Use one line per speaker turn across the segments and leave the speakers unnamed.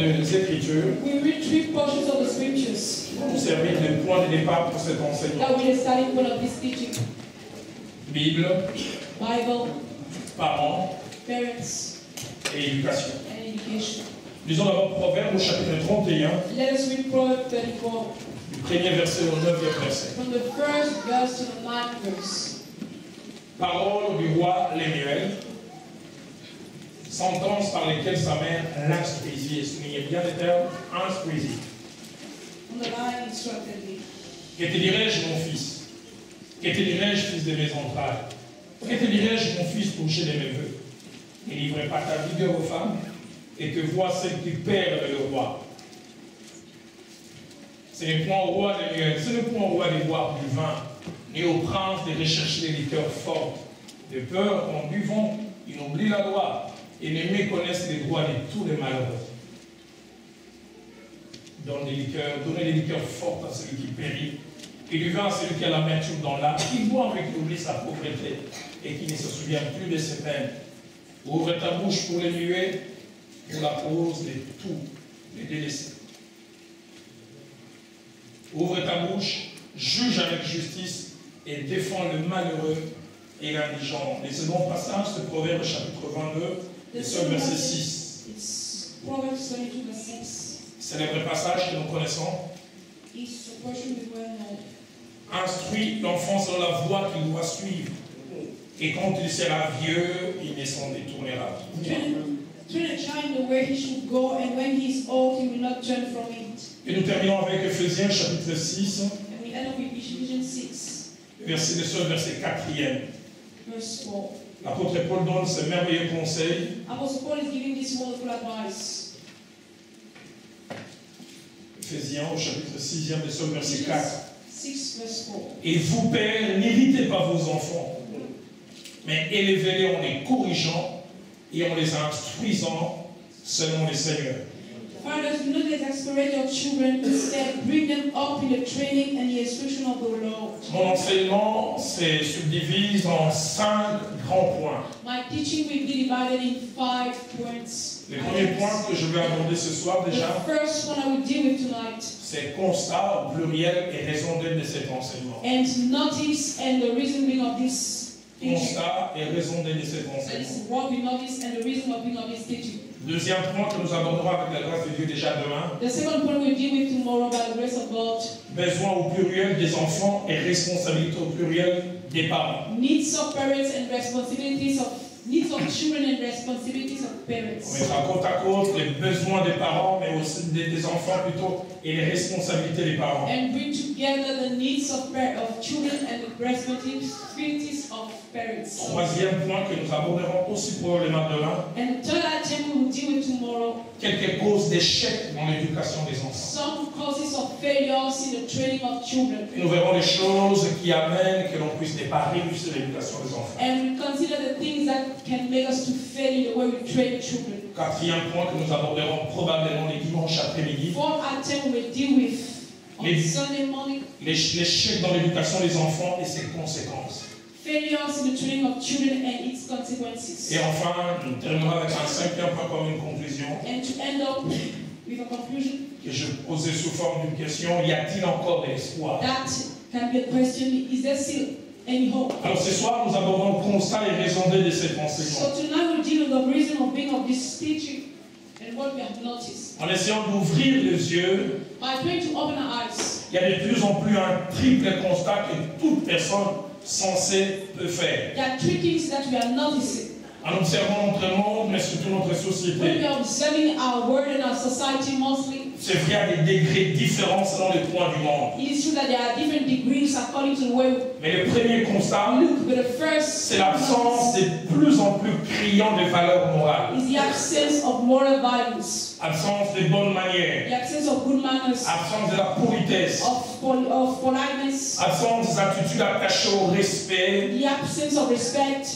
des Écritures
We read 3 portions of the scriptures
qui vont nous servir de point de départ pour cet enseignement.
that will be the starting point of this teaching.
Bible,
Bible,
parents
parents,
et éducation.
and education.
Lisons d'abord Proverbes au chapitre 31,
Let us read Proverbs 34
du premier verset au 9e verset.
from the first verse to the 9th verse.
Parole du roi Lémuel, sentences par lesquelles sa mère l'instruisit. Et soulignez bien les termes, instruisit.
On the line instructed me.
Que te dirais-je, mon fils? Que te dirais-je, fils de mes entrailles? Que te dirais-je, mon fils, couché de mes vœux? Ne livre pas ta vigueur aux femmes, et que voient celles qui perdent le roi. Ce n'est point au roi de boire du vin, ni au prince de rechercher des liqueurs fortes. De peur qu'en buvant, ils n'oublient la loi et ne méconnaissent les droits de tous les malheureux. Donnez des liqueurs fortes à celui qui périt, et du vin à celui qui a l'amertume dans l'âme, qui boit avec oublie sa pauvreté et qui ne se souvient plus de ses peines. Ouvre ta bouche pour les muets, pour la cause de tous les délaissés. Ouvre ta bouche, juge avec justice et défends le malheureux et l'indigent. Les seconds passages de Proverbes chapitre 22, et sur le verset 6.
It's Proverbs 22 verse 6.
Célèbre passage que nous connaissons.
It's a portion we well know.
Instruis l'enfant sur la voie qu'il doit suivre. Et quand il sera vieux, il ne s'en détournera plus.
Train a child the way he should go, and when he is old, he will not turn from it.
Et nous terminons avec Ephésiens chapitre 6,
And we end up with Ephesians 6,
verset 4e.
verse 4.
L'apôtre Paul donne ce merveilleux conseil.
Apostle Paul is giving this wonderful advice.
Ephésiens au chapitre 6e, verset 4.
6 verse 4.
Et vous, pères, n'irritez pas vos enfants, mais élevez-les en les corrigeant et en les instruisant selon le Seigneur.
Fathers, do not exasperate your children, instead bring them up in the training and the instruction of the Lord.
Mon enseignement se subdivise en 5 grands points.
My teaching will be divided in 5 points.
Le premier point que je vais aborder ce soir déjà,
The first one I will deal with tonight.
c'est constat au pluriel et raison d'être de cet enseignement.
And notice and the reasoning of this teaching.
Constat et raison d'être de cet
That
enseignement.
is what we notice and the reason of being of this teaching.
Deuxième point que nous aborderons avec la grâce de Dieu déjà demain,
The second point we'll deal with tomorrow by the grace of God.
besoin au pluriel des enfants et responsabilité au pluriel des parents.
Needs of parents and responsibilities of needs of children and responsibilities of
On
parents.
mettra côte à côte les besoins des parents, mais aussi des enfants plutôt, et les responsabilités des parents.
And bring together the needs of children and the responsibilities of parents.
Troisième point que nous aborderons aussi probablement demain,
And the third item we will deal with tomorrow.
quelques causes d'échec dans l'éducation des enfants.
Some causes of failures in the training of children.
Et nous verrons les choses qui amènent que l'on puisse ne pas réussir l'éducation des enfants.
And we consider the things that can make us to fail in the way we train children.
Quatrième point que nous aborderons probablement les dimanches après-midi,
Fourth item we will deal with on Sunday morning.
l'échec dans l'éducation des enfants et ses conséquences.
Failures in the training of children and its consequences.
Et enfin, nous terminerons avec un cinquième point comme une conclusion
And to end up with a conclusion
que je posais sous forme d'une question: y a-t-il encore de l'espoir?
that can be a question: is there still any hope?
Alors ce soir, nous abordons le constat et raison d'être de cet enseignement.
So tonight we'll deal with the reason of being of this teaching and what we have noticed.
En essayant d'ouvrir les yeux,
By trying to open our eyes,
il y a de plus en plus un triple constat que toute personne censée peut faire.
there are 3 things that we are noticing.
En observant notre monde, mais surtout notre
When
société,
we are observing our world and our society mostly,
c'est vrai, il y a des degrés différents selon les points du monde.
it is true that there are different degrees according to the way
Mais le premier constat,
we look. But the first
c'est l'absence de plus en plus criant de valeurs morales.
is the absence of moral values,
Absence de bonnes manières,
the absence of good manners,
absence de la politesse,
of politeness,
absence des attitudes attachées au respect,
the absence of respect,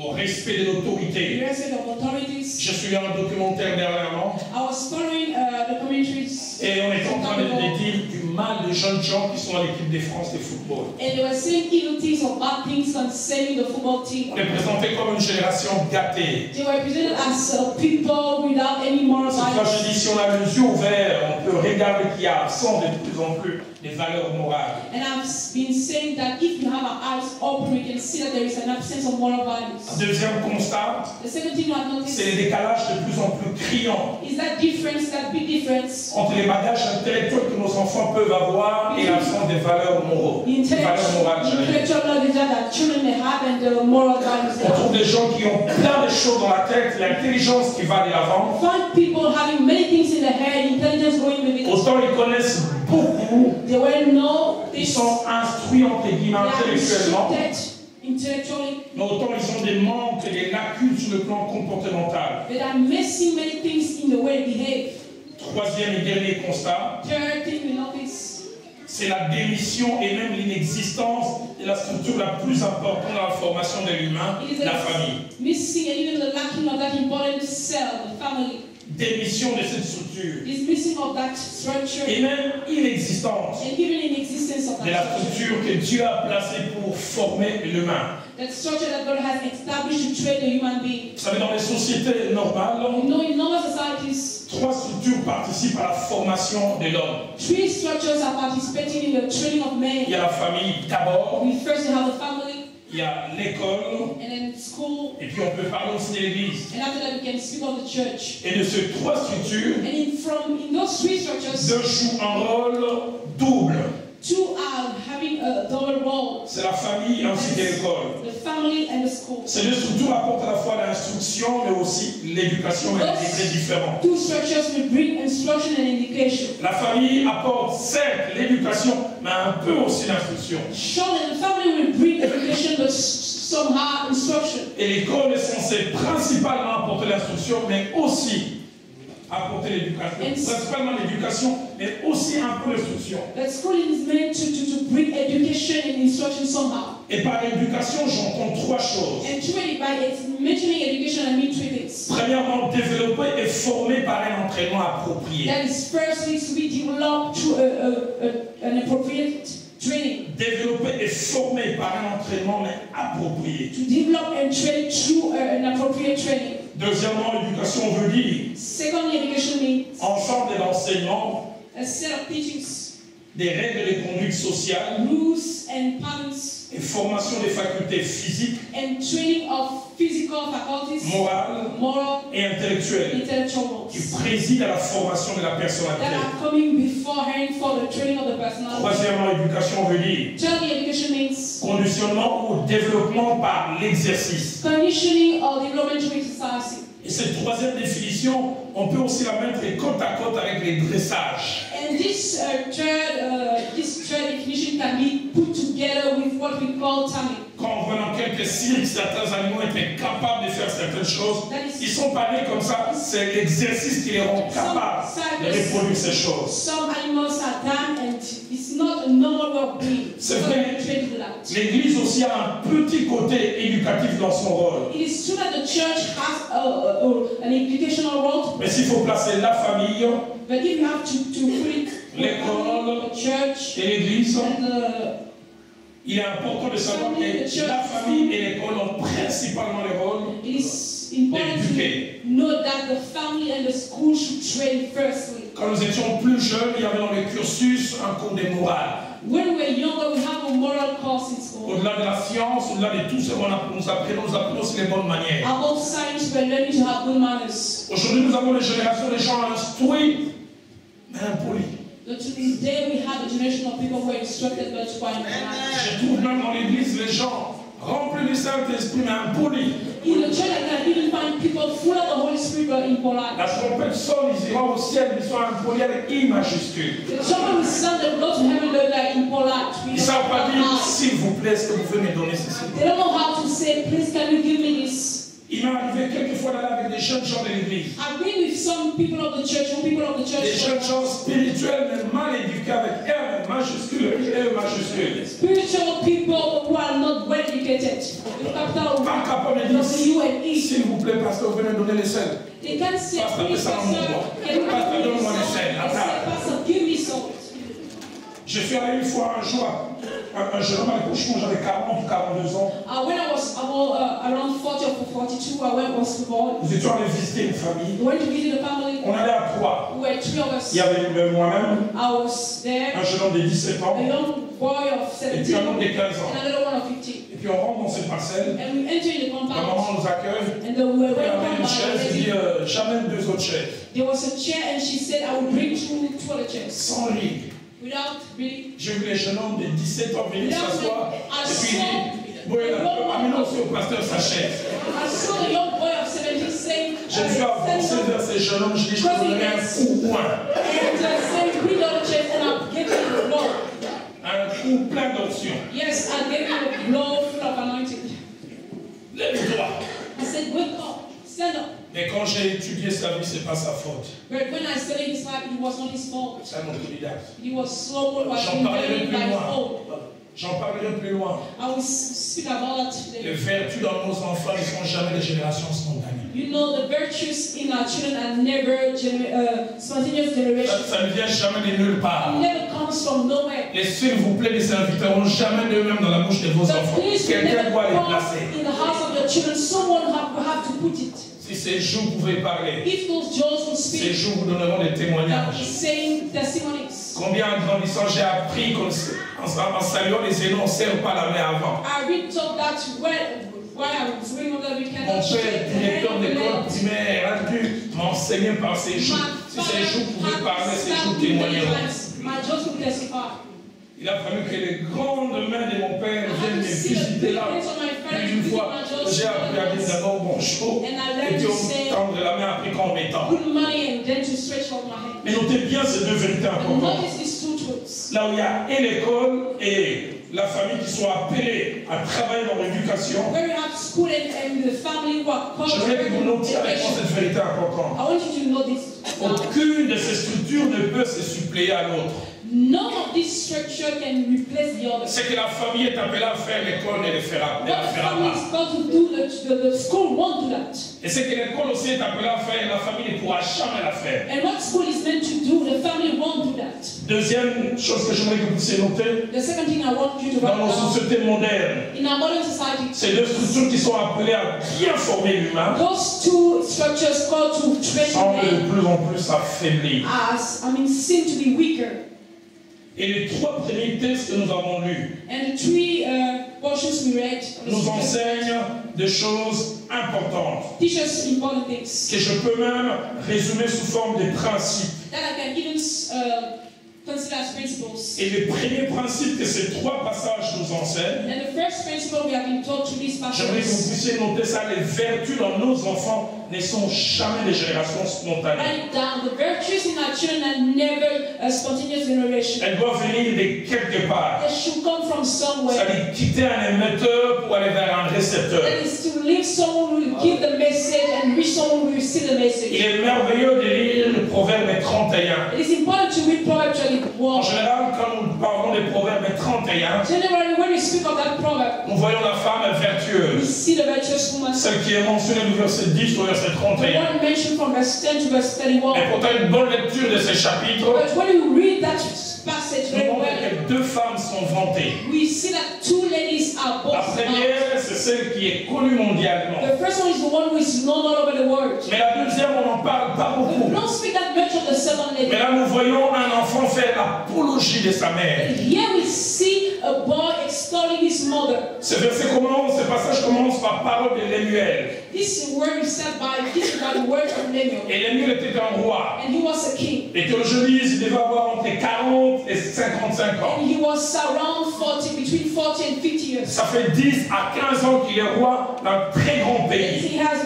au respect de l'autorité.
the respect of authorities.
Je suis un documentaire dernièrement
I was following the commentaries.
et on est en train de dire du mal de jeunes gens qui sont à l'équipe de France de football.
And they were saying evil things or bad things concerning the football team.
On est présenté comme une génération gâtée.
They were presented as people without any moral
Cette fois,
values.
je dis, si on a les yeux ouverts, on peut regarder qu'il y a absent de plus en plus des valeurs morales.
And I've been saying that if you have our eyes open, we can see that there is an absence of moral values.
Un deuxième constat,
The second thing I've noticed
c'est le décalage de plus en plus criant
is that difference, that big difference,
entre les bagages intellectuels que nos enfants peuvent avoir et l'absence des valeurs morales.
the
Des valeurs morales, j'allais dire.
intellectual knowledge that children may have and the moral values they
On
have.
trouve des gens qui ont plein de choses dans la tête, l'intelligence qui va de l'avant.
Find people having many things in their head, intelligence going with it.
Autant ils connaissent beaucoup,
They well know
ils
this.
sont instruits entre guillemets
They are
intellectuellement,
instructed intellectually,
mais autant ils ont des manques et des lacunes sur le plan comportemental.
but are missing many things in the way they behave.
Troisième et dernier constat,
Third thing we notice
c'est la démission et même l'inexistence de la structure la plus importante dans la formation de l'humain,
is
la famille.
missing and even the lacking of that important cell, the family.
Démission de cette structure
Is missing of that structure
et même inexistence
and even in existence of
de la
that structure.
structure que Dieu a placée pour former l'humain.
That structure that God has established to train the human being.
Vous savez, dans les sociétés normales,
You know, in normal societies,
trois structures participent à la formation de l'homme.
three structures are participating in the training of
Il y
men.
a la famille d'abord,
We first have the family,
il y a l'école,
and then school,
et puis on peut parler aussi de l'église.
and after that we can speak of the church.
Et de ces trois structures,
And in those three structures,
deux jouent un rôle double.
two are having a double role:
C'est la famille ainsi que l'école.
the family and the school.
Ces deux structures apportent à la fois l'instruction, mais aussi l'éducation et des degrés différents.
Two structures will bring instruction and education.
La famille apporte certes l'éducation, mais un peu aussi l'instruction.
Surely the family will bring education, but somehow instruction.
Et l'école est censée principalement apporter l'instruction, mais aussi apporter l'éducation. Principalement l'éducation, mais aussi un peu l'instruction.
That school is meant to bring education and instruction somehow.
Et par éducation, j'entends trois choses.
And truly, by mentioning education, I mean three things.
Premièrement, développer et former par un entraînement approprié.
That is firstly to be developed through an appropriate training.
Développer et former par un entraînement mais approprié.
To develop and train through an appropriate training.
Deuxièmement, l'éducation veut dire
Secondly, education means
ensemble de l'enseignement,
a set of teachings,
des règles de conduite sociale
rules and patterns,
et formation des facultés physiques,
and training of physical faculties,
morales
moral,
et intellectuelles
intellectual
qui
roles
président à la formation de la
that
personnalité.
are coming beforehand for the training of the personality.
Troisièmement, l'éducation veut dire
Thirdly, education means
conditionnement ou développement par l'exercice.
conditioning or development through exercising.
Et cette troisième définition, on peut aussi la mettre côte à côte avec les dressages.
And this third definition can be put together with what we call taming.
Quand on voit dans quelques cirques, certains animaux étaient capables de faire certaines choses. Ils sont pas nés comme ça. C'est l'exercice qui les rend capables de reproduire ces choses.
Some animals are done and it's not a normal way of being.
C'est vrai.
Trained it out.
L'Église aussi a un petit côté éducatif dans son rôle.
It is true that the church has an educational role,
Mais s'il faut placer la famille
but if you have to put it
l'école
the church
et l'Église,
and
il est important de savoir que la famille et l'école ont principalement le rôle
it is important
d'éduquer.
to know that the family and the school should train firstly.
Quand nous étions plus jeunes, il y avait dans le cursus un cours de morale.
When we were younger, we have a moral course in school.
Au-delà de la science, au-delà de tout ce qu'on nous apprenons aussi les bonnes manières.
Above science, we are learning to have good manners.
Aujourd'hui, nous avons des générations de gens instruits, mais impolis.
But to this day, we have a generation of people who are instructed but quite polite.
Je trouve même dans l'église les gens remplis du Saint-Esprit, mais impolis.
In the church, I can even find people full of the Holy Spirit but impolite.
La trompette sonne, ils iront au ciel, ils sont impolis avec I majuscule.
The children will sound and go to heaven, but they are impolite.
Ils ne savent pas dire, s'il vous plaît, est-ce que vous pouvez me donner ceci?
They don't know how to say, please can you give me this?
Il m'est arrivé quelquefois d'aller avec des jeunes gens de l'église.
I've been with some people of the church,
Des jeunes gens spirituels, mais mal éduqués avec R majuscule et E majuscule.
spiritual people who are not well educated. the capital
Par rapport me dit,
WNE.
s'il vous plaît, pasteur, venez donner les selles.
They can say,
Pasteur,
please,
ça
pastor,
m'envoie.
can you
Pasteur,
give me
donne-moi les
salt?
selles.
I said, pastor, give me salt.
Je suis allé une fois un jour, un jeune homme à l'accouchement, j'avais 40 ou 42 ans.
When I was around 40 or 42, I went was born.
Nous étions allés visiter une famille.
We went to visit a family.
On allait à 3.
We were 3 of us.
Il y avait moi-même,
I was there.
un jeune homme de 17 ans,
A young boy of
et
17
puis un homme de 15 ans.
and another one of 15.
Et puis on rentre dans cette parcelle,
And we enter in the
la
compound.
maman nous accueille,
And then we were
elle
welcomed
avait une
by
chaise,
a
elle dit
lady.
j'amène 2 autres chaises.
There was a chair and she said, I will bring 2 other chairs.
Sans rire.
Without really.
J'ai vu les jeunes hommes de 17 ans venir s'asseoir,
I
et puis il dit,
saw
oui, amenons aussi au pasteur sa chaise.
the young boy of 17 saying,
Je me suis avancé vers ces jeunes hommes, je dis, je te donnerai un coup point.
and saying, bring other chairs and I'll give you the blow.
Un coup plein d'options.
Yes, I'll give you a blow full of anointing.
Lève-toi.
I said, wake up, stand up.
Mais quand j'ai étudié sa vie, c'est pas sa faute.
But when I studied his life, it was not his fault.
C'est un autodidacte.
He was slow, was
J'en parlerai
invented
plus
by his
loin.
own.
J'en parlerai plus loin.
I will speak about that
Les
today.
vertus dans nos enfants ne sont jamais des générations spontanées.
You know, the virtues in our children are never spontaneous generation.
Ça ne vient jamais de nulle part.
It never comes from nowhere.
Et s'il vous plaît, les inviteront jamais d'eux-mêmes dans la bouche de vos
The
enfants.
place will
Quelqu'un
never
doit les
come
placer.
in the house of your children. Someone will have to put it.
Si ces jours pouvaient parler,
If those jaws will
ces
speak,
jours vous donneront des
the
témoignages.
same testimonies.
Combien en grandissant j'ai appris qu'en saluant les aînés, on ne serre pas la main avant.
I been told that when I was doing all that we
Mon
cannot
père,
shake
directeur
the
d'école
hand of the
primaire, a dû m'enseigner par ces jours. Si ces jours pouvaient parler, ces jours témoigneront.
My jaws will testify.
Il a fallu que les grandes mains de mon père viennent me visiter là. Plus d'une fois, j'ai appris à dire d'abord bonjour, et puis on tendre la main après qu'on m'étend.
Good money and then to stretch out my hand.
Mais notez bien ces deux vérités
And
importantes.
notice these 2 truths.
Là où il y a et l'école et la famille qui sont appelés à travailler dans l'éducation,
Where you have school and the family who are called to
j'aimerais que vous notiez avec moi cette vérité importante.
I want you to know this.
Aucune de ces structures ne peut se suppléer à l'autre.
None of this structure can replace the other.
C'est que la famille est appelée à faire l'école et ne fera
What the family
pas.
is called to do, the school won't do that.
Et c'est que l'école aussi est appelée à faire, la famille ne pourra jamais la faire.
And what school is meant to do, the family won't do that.
Deuxième chose que j'aimerais que vous puissiez noter,
The second thing I want you to
dans
write
nos
down,
sociétés modernes,
in our modern society,
c'est deux structures qui sont appelées à bien former l'humain,
those 2 structures called to train
semblent
men
de plus en plus s'affaiblir.
seem to be weaker.
Et les 3 premiers textes que nous avons lus
And the 3 portions we read
nous enseignent des choses importantes,
teach us important things
que je peux même résumer sous forme de principes.
that I can even consider as principles.
Et les premiers principes que ces 3 passages nous enseignent,
And the first principle we have been taught through these
j'aimerais que vous
passages,
puissiez noter ça, les vertus dans nos enfants ne sont jamais des générations spontanées.
write it down. The virtues in our children are never a spontaneous generation.
Elles doivent venir de quelque part.
They should come from somewhere.
C'est-à-dire quitter un émetteur pour aller vers un récepteur.
That is to leave someone who will give the message and reach someone who will receive the
Il
message.
est merveilleux de lire le proverbe 31.
It is important to read Proverbs
En
31.
général, quand nous parlons des proverbes 31,
Generally, when we speak of that proverb,
nous voyons la femme
we
vertueuse,
see the virtuous woman.
celle qui est mentionnée du verset 10 au verset
The
31.
one mentioned from verse 10 to verse
Et
31.
pourtant, une bonne lecture de ces chapitres
But when you read that passage
nous
very
montre
well,
que 2 femmes sont vantées.
we see that 2 ladies are
La
both.
première, c'est celle qui est connue mondialement.
The first one is the one who is known all over the world.
Mais la deuxième, on n'en parle pas
We
beaucoup.
don't speak that much of the second lady.
Mais là, nous voyons un enfant faire l'apologie de sa mère.
And here we see a boy extolling his mother.
Ce verset commence, ce passage commence par parole de Lémuel.
This word is said by the word of Lemuel.
Et Lémuel était un roi.
And he was a king.
Les théologiens disent qu'il devait avoir entre 40 et 55 ans.
And he was around 40, between 40 and 50 years.
Ça fait 10 à 15 ans qu'il est roi d'un très grand pays.
He has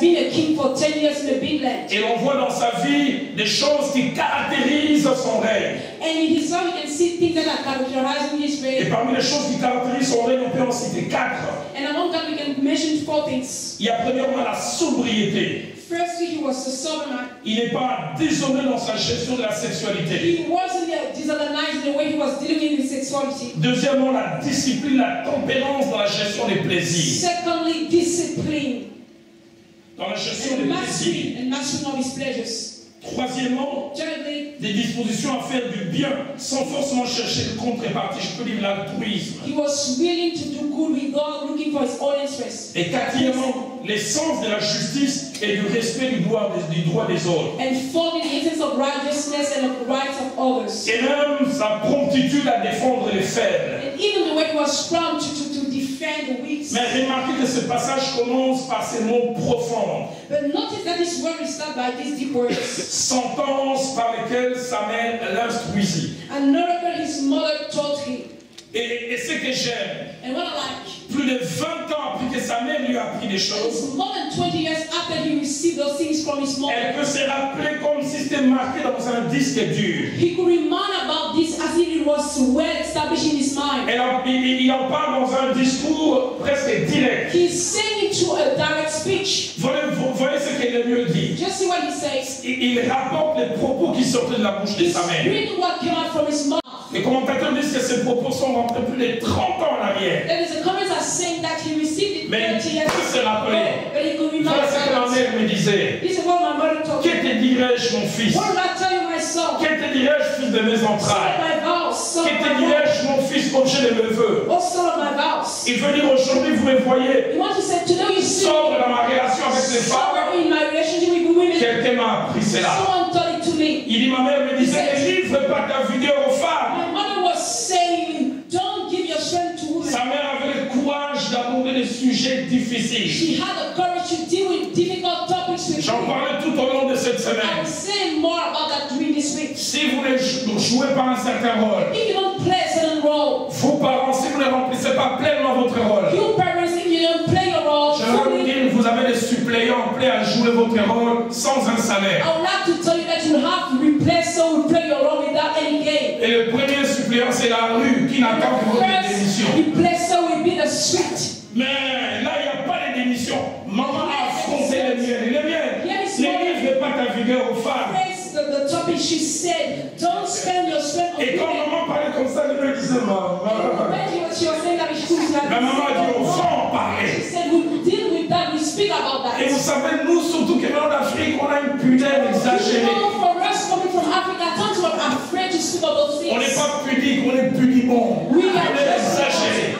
been a king for 10 years in a big land.
Et on voit dans sa vie des choses qui caractérisent son règne.
And in his life, we can see things that are characterizing his
Et
reign.
parmi les choses qui caractérisent son règne, on peut en citer 4.
And among that, we can mention 4 things.
Il y a premièrement la sobriété.
Firstly, he was a sober man.
Il n'est pas désordonné dans sa gestion de la sexualité.
He wasn't disorganized in the way he was dealing with sexuality.
Deuxièmement, la discipline, la tempérance dans la gestion des plaisirs.
Secondly, discipline.
Dans la gestion des plaisirs.
And mastering of his pleasures.
Troisièmement,
Thirdly,
des dispositions à faire du bien sans forcément chercher de contrepartie. Je peux dire l'altruisme.
he was willing to do good without looking for his own interest.
Et quatrièmement, l'essence de la justice et du respect du droit des autres.
And following the essence of righteousness and of the rights of others.
Et même sa promptitude à défendre les faibles.
And even the way he was prompt to defend the weak.
Mais remarquez que ce passage commence par ces mots profonds.
But notice that this word is started by these deep words.
Sentence par lesquelles sa mère l'instruisit.
An oracle his mother taught him.
Et ce que j'aime,
And what I like,
plus de 20 ans après que sa mère lui a appris des choses,
it's more than 20 years after he received those things from his mother.
elle peut se rappeler comme si c'était marqué dans un disque dur.
He could remind about this as if it was well established in his mind.
Il en parle dans un discours presque direct.
He's saying it through a direct speech.
Vous voyez ce qu'il est mieux dit.
Just see what he says.
Il rapporte les propos qui sortaient de la bouche de
He's
sa mère.
reading what came out from his mouth.
Les commentateurs disent que ces propos sont rentrés plus de 30 ans en arrière.
There is a comment are saying that he received it
Mais
30
il
years
peut se rappeler.
but he could remember.
Voilà ce que ma mère me disait.
This is what my mother told
Que
me.
te dirais-je, mon fils?
What did I tell you, my son?
Que te dirais-je, fils de mes
Son
entrailles?
of my vows, son
Que
of
te
my vows.
dirais-je, mon fils, objet de mes voeux?
Oh, son of my vows.
Il veut dire aujourd'hui, vous me voyez,
You want to say, today you see
sobre dans ma relation avec les femmes.
sober in my relationship with women.
Quelqu'un m'a appris cela.
Someone taught it to me.
Il dit, ma mère me disait, ne livre pas ta vigueur aux femmes.
My mother was saying, don't give your strength to women.
Sa mère avait le courage d'aborder des sujets difficiles.
She had the courage to deal with difficult topics with
J'en
me.
parlais tout au long de cette
I
semaine.
will say more about that during this week.
Si vous ne jouez pas un certain rôle,
If you don't play a certain role,
vos parents, si vous ne remplissez pas pleinement votre rôle,
you parents, if you don't play your role
je vais vous
fully,
dire, vous avez des suppléants prêts à jouer votre rôle sans un salaire.
I would like to tell you that you have to replace someone who play your role without any gain.
Et le premier suppléant, c'est la rue qui n'attend que votre démission.
First, replacer will be the street.
Mais là, il n'y a pas de démission. Maman a affronté les miennes. Les miennes. Ne livre pas ta vigueur aux femmes.
Praise the topic she said. Don't spend your strength on
Et quand
women.
maman parlait comme ça, elle me disait, maman.
When she was saying that she could
La maman a dit, on va en
she
parler.
said we deal with that, we speak about that.
Et vous savez, nous, surtout que venant d'Afrique, on a une punaise
You
exagérée.
know, for us coming from Africa, times we're afraid to speak about those
On n'est
things.
pas pudique, on est pudibond. On
We are
est exagéré.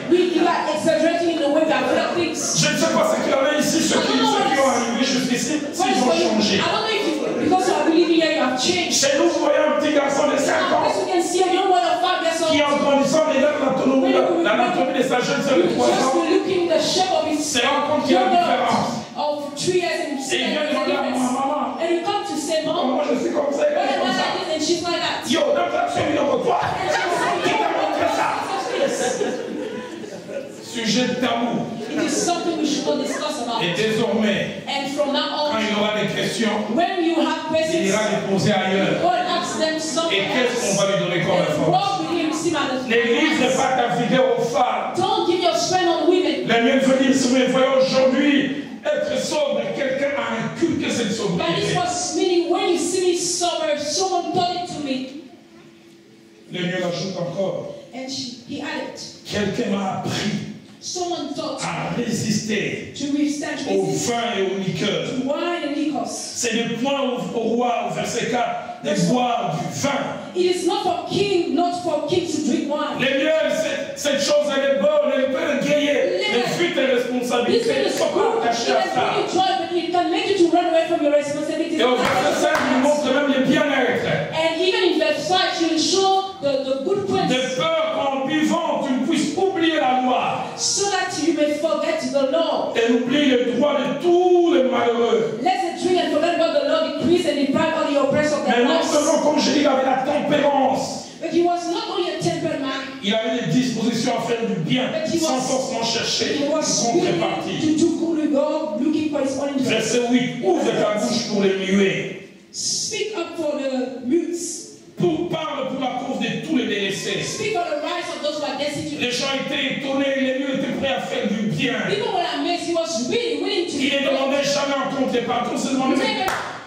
exaggerating in the way we are doing things.
Je ne sais pas ce qu'il y en a ici, ceux qui ont arrivé jusqu'ici, s'ils ont changé.
I don't know if you, because you are believing here, you have changed.
Chez nous, vous voyez un petit garçon de 5 ans
As you can see, a young boy of 5 years
qui,
old,
en grandissant, regarde l'anatomie de sa jeune sœur de 3
just
ans.
looking the shape of his
C'est rend compte qu'il y a une différence.
of 3 years and
Et il vient demander à maman,
and you come to say,
oh,
Mom,
moi je suis comme ça,
what
elle est
am
comme
I
ça.
like this? And she's like that.
Yo, dans ta famille, on quoi?
And she was like,
Qui t'a montré ça? Sujet tabou.
it is something we should not discuss about.
Et désormais,
And from now
quand il
on,
aura des questions,
when you have
il
questions,
ira les poser ailleurs.
go and ask them
Et
something
qu'est-ce qu'on
else.
va lui donner comme
And
réponse?
what will you receive at the
Ne livre pas ta vigueur aux femmes.
Don't give your strength on women.
La mienne veut dire, si vous me voyez aujourd'hui, être sobre, quelqu'un a inculqué cette
But this
sobriété.
was meaning when you see me sober, someone taught it to me.
Le mieux ajoute encore,
And he added,
quelqu'un m'a appris
someone taught
à résister
to withstand
au
resistance,
vin et au liqueur.
to wine and liquors.
C'est le point au roi, au verset 4, de boire du vin.
It is not for king, not for king to drink wine.
Les mieux, cette chose, elle est bonne, elle peut égayer. Mais fuis tes
This
responsabilités,
thing
ne
is
sois pas
good. It
attaché à
can
ça.
bring you joy, but it can make you to run away from your responsibilities.
Et au verset 5, il montre même le bien-être.
And even in verse 5, she will show the good points,
De peur qu'en buvant, tu ne puisses oublier la loi
so that you may forget the law.
et oublie le droit de tous les malheureux.
Let's drink and forget about the law, decrease and deprive all the oppressed of
Mais
their
non
lives.
seulement, comme je dis, il avait la tempérance.
But he was not only a tempered man,
Il avait des dispositions à faire du bien sans forcément chercher
he
une
was willing
contrepartie.
to do good with God, looking for his own interest.
Verset 8. Ouvre ta bouche pour les muets.
Speak up for the mutes.
Parle pour la cause de tous les délaissés.
Speak for the rights of those who are destitute.
Les gens étaient étonnés, les mieux étaient prêts à faire du bien.
People were amazed. He was really willing to
Il ne demandait jamais en contre les patrons, se demandaient mais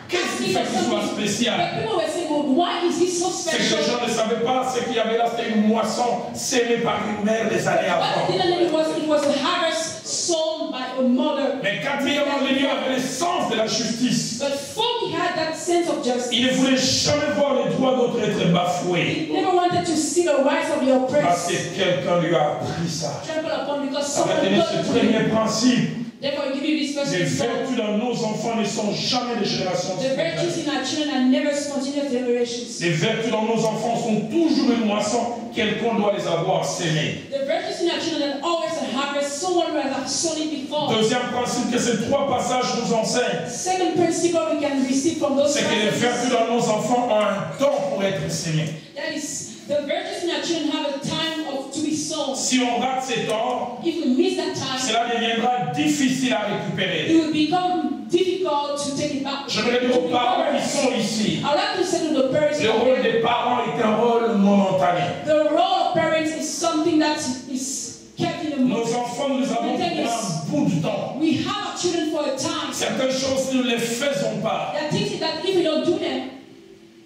qu'est-ce qui fait qu'il soit spécial?
But people were saying, well, why is he so
C'est que les
special?
gens ne savaient pas, c'est qu'il y avait là, c'était une moisson sémée par une mère des années avant.
What they didn't know it was a harvest sown by a mother.
Mais quatrièmement, l'Église avait le sens de la justice.
But fourth, he had that sense of justice.
Il ne voulait jamais voir les droits d'autres être bafoués.
He never wanted to see the rights of the
Parce
oppressed
que quelqu'un lui a appris ça.
trampled upon because
Ça va
someone
tenir
taught
ce
it to him.
premier principe.
Therefore, I give you this first
Les
example.
vertus dans nos enfants ne sont jamais des générations
The virtues
spontanées.
in our children are never spontaneous generations.
Les vertus dans nos enfants sont toujours une moisson. Quelqu'un doit les avoir sémées.
The virtues in our children are always a harvest. Someone will have sown it before.
Deuxième principe que ces trois passages nous enseignent,
Second principle we can receive from those
c'est que les vertus
passages.
dans nos enfants ont un temps pour être sémées.
That is, the virtues in our children have a time to be sown.
Si on rate ces temps,
If we miss that time,
cela deviendra difficile à récupérer.
it will become difficult to take it back.
J'aimerais dire aux parents qui sont ici,
I would like to say to the parents,
le rôle des parents est un rôle momentané.
the role of parents is something that is kept in the
Nos
moment.
enfants, nous avons pour un bout de temps.
We have our children for a time.
Certaines choses, nous ne les faisons pas.
There are things that if we don't do them,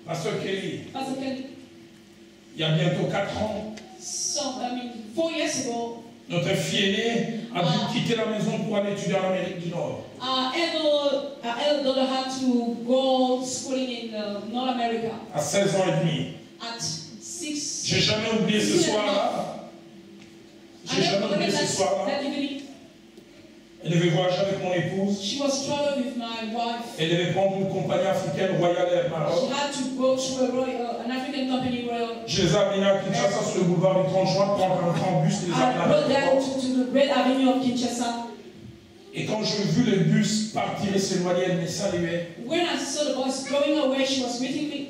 Pasteur Kelly,
Pastor Kelly,
il y a bientôt 4 ans,
4 years ago,
notre fille aînée a dû quitter la maison pour aller étudier en Amérique du Nord.
our elder daughter had to go schooling in North America
À 16 ans et demi.
at 6.
J'ai jamais oublié ce soir-là. J'ai jamais oublié ce soir-là.
That evening,
Elle devait voyager avec mon épouse.
she was traveling with my wife.
Elle devait prendre une compagnie africaine Royal Air
She
Maroc.
had to go to an African company royal.
Je les ai amenés à Kinshasa sur le boulevard du 30 juin, prendre un grand bus, les
I
amener à
brought them
l'aéroport.
to the Red Avenue of Kinshasa.
Et quand j'ai vu le bus partir et s'éloigner, elle me saluait.
When I saw the bus going away, she was meeting me.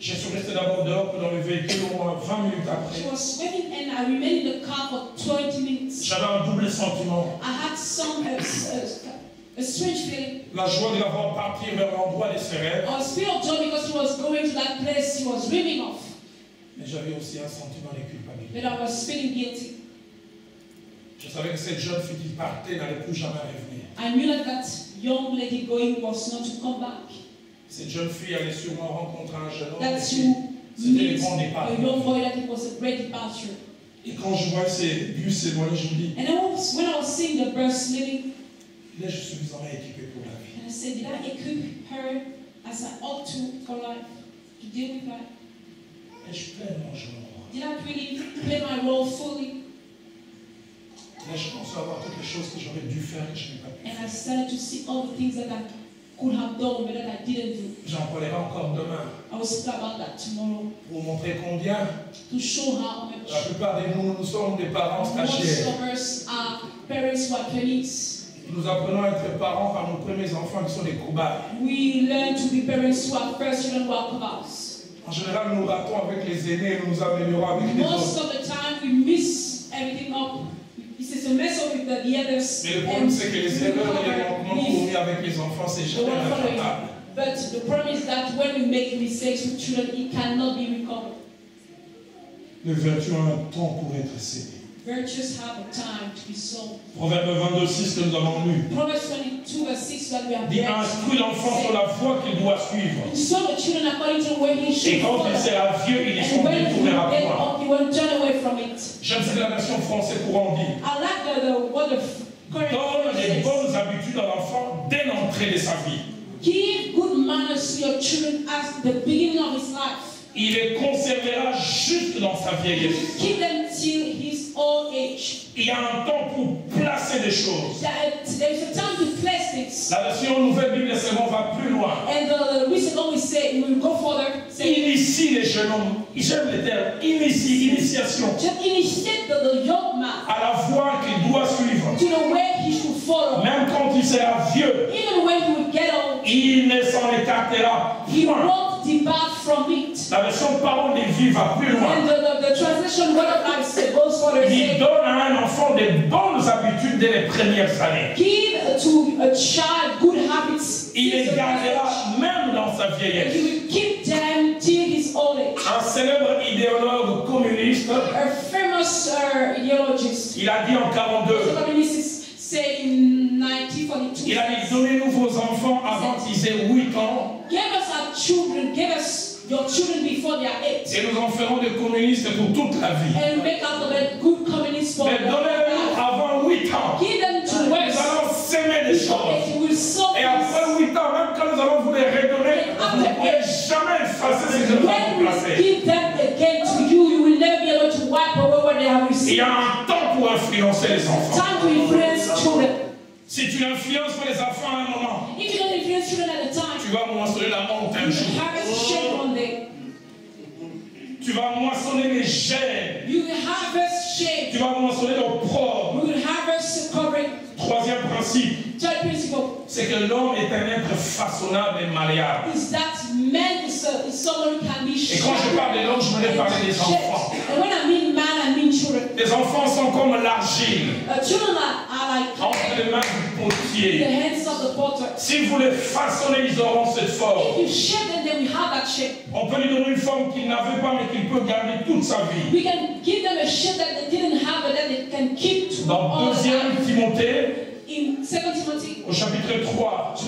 Je suis resté d'abord dehors dans le véhicule au moins 20 minutes
She
après.
was waiting and I remained in the car for 20 minutes.
J'avais un double sentiment.
I had a strange feeling.
La joie de la voir partir vers l'endroit de ses rêves.
I was filled of joy because she was going to that place she was dreaming of.
Mais j'avais aussi un sentiment de culpabilité.
But I was feeling guilty.
Je savais que cette jeune fille qui partait n'allait plus jamais revenir.
I knew that young lady going was not to come back.
Cette jeune fille allait sûrement rencontrer un jeune homme.
That
et
you
C'était le
meet
grand départ.
a young boy, that it was a great departure.
Et quand je vois ces bus s'éloigner, je me dis,
And when I was seeing the bus leaving,
là je suis suffisamment équipé pour la vie.
and I said, did I equip her as I ought to for life, to deal with life?
Et je pleinement je me rends.
Did I really play my role fully?
Là je pense avoir toutes les choses que j'aurais dû faire et que je n'ai pas pu
And I
faire.
started to see all the things that I could have done, but that I didn't do.
J'en parlerai encore demain
I will speak about that tomorrow
pour montrer combien
to show how much
la plupart de nous, nous sommes des parents
most
stagiaires.
of us are parents who are trainees.
Nous apprenons à être parents par nos premiers enfants qui sont des cobayes.
We learn to be parents who are first children who are cobayes.
En général, nous ratons avec les aînés et nous nous améliorons avec les
Most
autres.
of the time we mess everything up. It's a mess up with the others.
Mais le problème, c'est que les
we
erreurs et les
cover
manquements
with
commis avec les enfants, c'est
the
jamais
one following.
rattrapable.
But the problem is that when we make mistakes with children, it cannot be recovered.
Les vertus ont un temps pour être sémées.
Virtues have a time to be sown.
Proverbe 22:6 que nous avons lu.
Proverbs 22 verse 6 that we have
Dit,
read.
instruis l'enfant sur la voie qu'il doit suivre.
Instruct the children according to where he
Et
should
quand il
follow.
sera vieux, il ne
And
s'en
when he
détournera
get
point.
up, he won't turn away from it.
J'aime ce que la version française courant dit.
I like what the current
Donne les
says.
bonnes habitudes à l'enfant dès l'entrée de sa vie.
Give good manners to your children at the beginning of his life.
Il les conservera juste dans sa vieillesse.
Keep them till his old age.
Il y a un temps pour placer des choses.
There is a time to place things.
La version Nouvelle Bible Seconde va plus loin.
And the recent one we say, we will go further. Say,
Initie les jeunes hommes. J'aime le terme. Initiation.
just initiate the young man
À la voie qu'il doit suivre.
to the way he should follow.
Même quand il sera vieux,
Even when he will get old,
il ne s'en écartera
he
point.
won't depart from it.
La version Parole de vie va plus
And
loin.
the translation word of life goes further.
Il
Say,
donne à un enfant des bonnes habitudes dès les premières années.
give to a child good habits.
Il les
since a young
gardera
age.
même dans sa
And
vieillesse.
he will keep them till his old age.
Un célèbre idéologue communiste,
A famous ideologist,
il a dit en 42,
communists say in before the 2
Il a dit,
years.
donnez-nous vos enfants avant qu'ils aient 8 ans.
Give us our children, give us your children before they are 8.
Et nous en ferons des communistes pour toute la vie.
And make out of it good communists for
Mais
them.
donnez-nous avant 8 ans.
Give them to
Nous
us.
allons s'aimer des
So
choses.
that you will sow
Et
this.
après 8 ans, même quand nous allons vous les redonner, vous ne pourrez jamais effacer ce que nous avons
When we
placé.
give them again to you, you will never be able to wipe away what they have
Il y
received.
a un temps pour influencer les enfants.
Time to influence children.
Si tu n'influences pas les enfants à un moment,
If you don't influence children at a time,
tu vas moissonner la honte un
you
jour.
will harvest shame one day.
Tu vas moissonner les gènes.
You will harvest shame.
Tu vas moissonner l'opprobre.
You will harvest covering.
Troisième principe,
Third principle
c'est que l'homme est un être façonnable et malléable.
is that man is someone who can be
Et quand je parle de l'homme, je voulais parler des enfants.
And when I mean man, I mean children.
Les enfants sont comme l'argile
Children are like
entre les mains du
the
potier.
hands of the potter.
Si vous les façonnez, ils auront cette forme.
If you shape them, then we have that shape.
On peut lui donner une forme qu'il n'avait pas, mais qu'il peut garder toute sa vie.
We can give them a shape that they didn't have, but that they can keep to
Dans
all the
2
time.
Timothée,
In 2 Timothy
au chapitre 3,
3,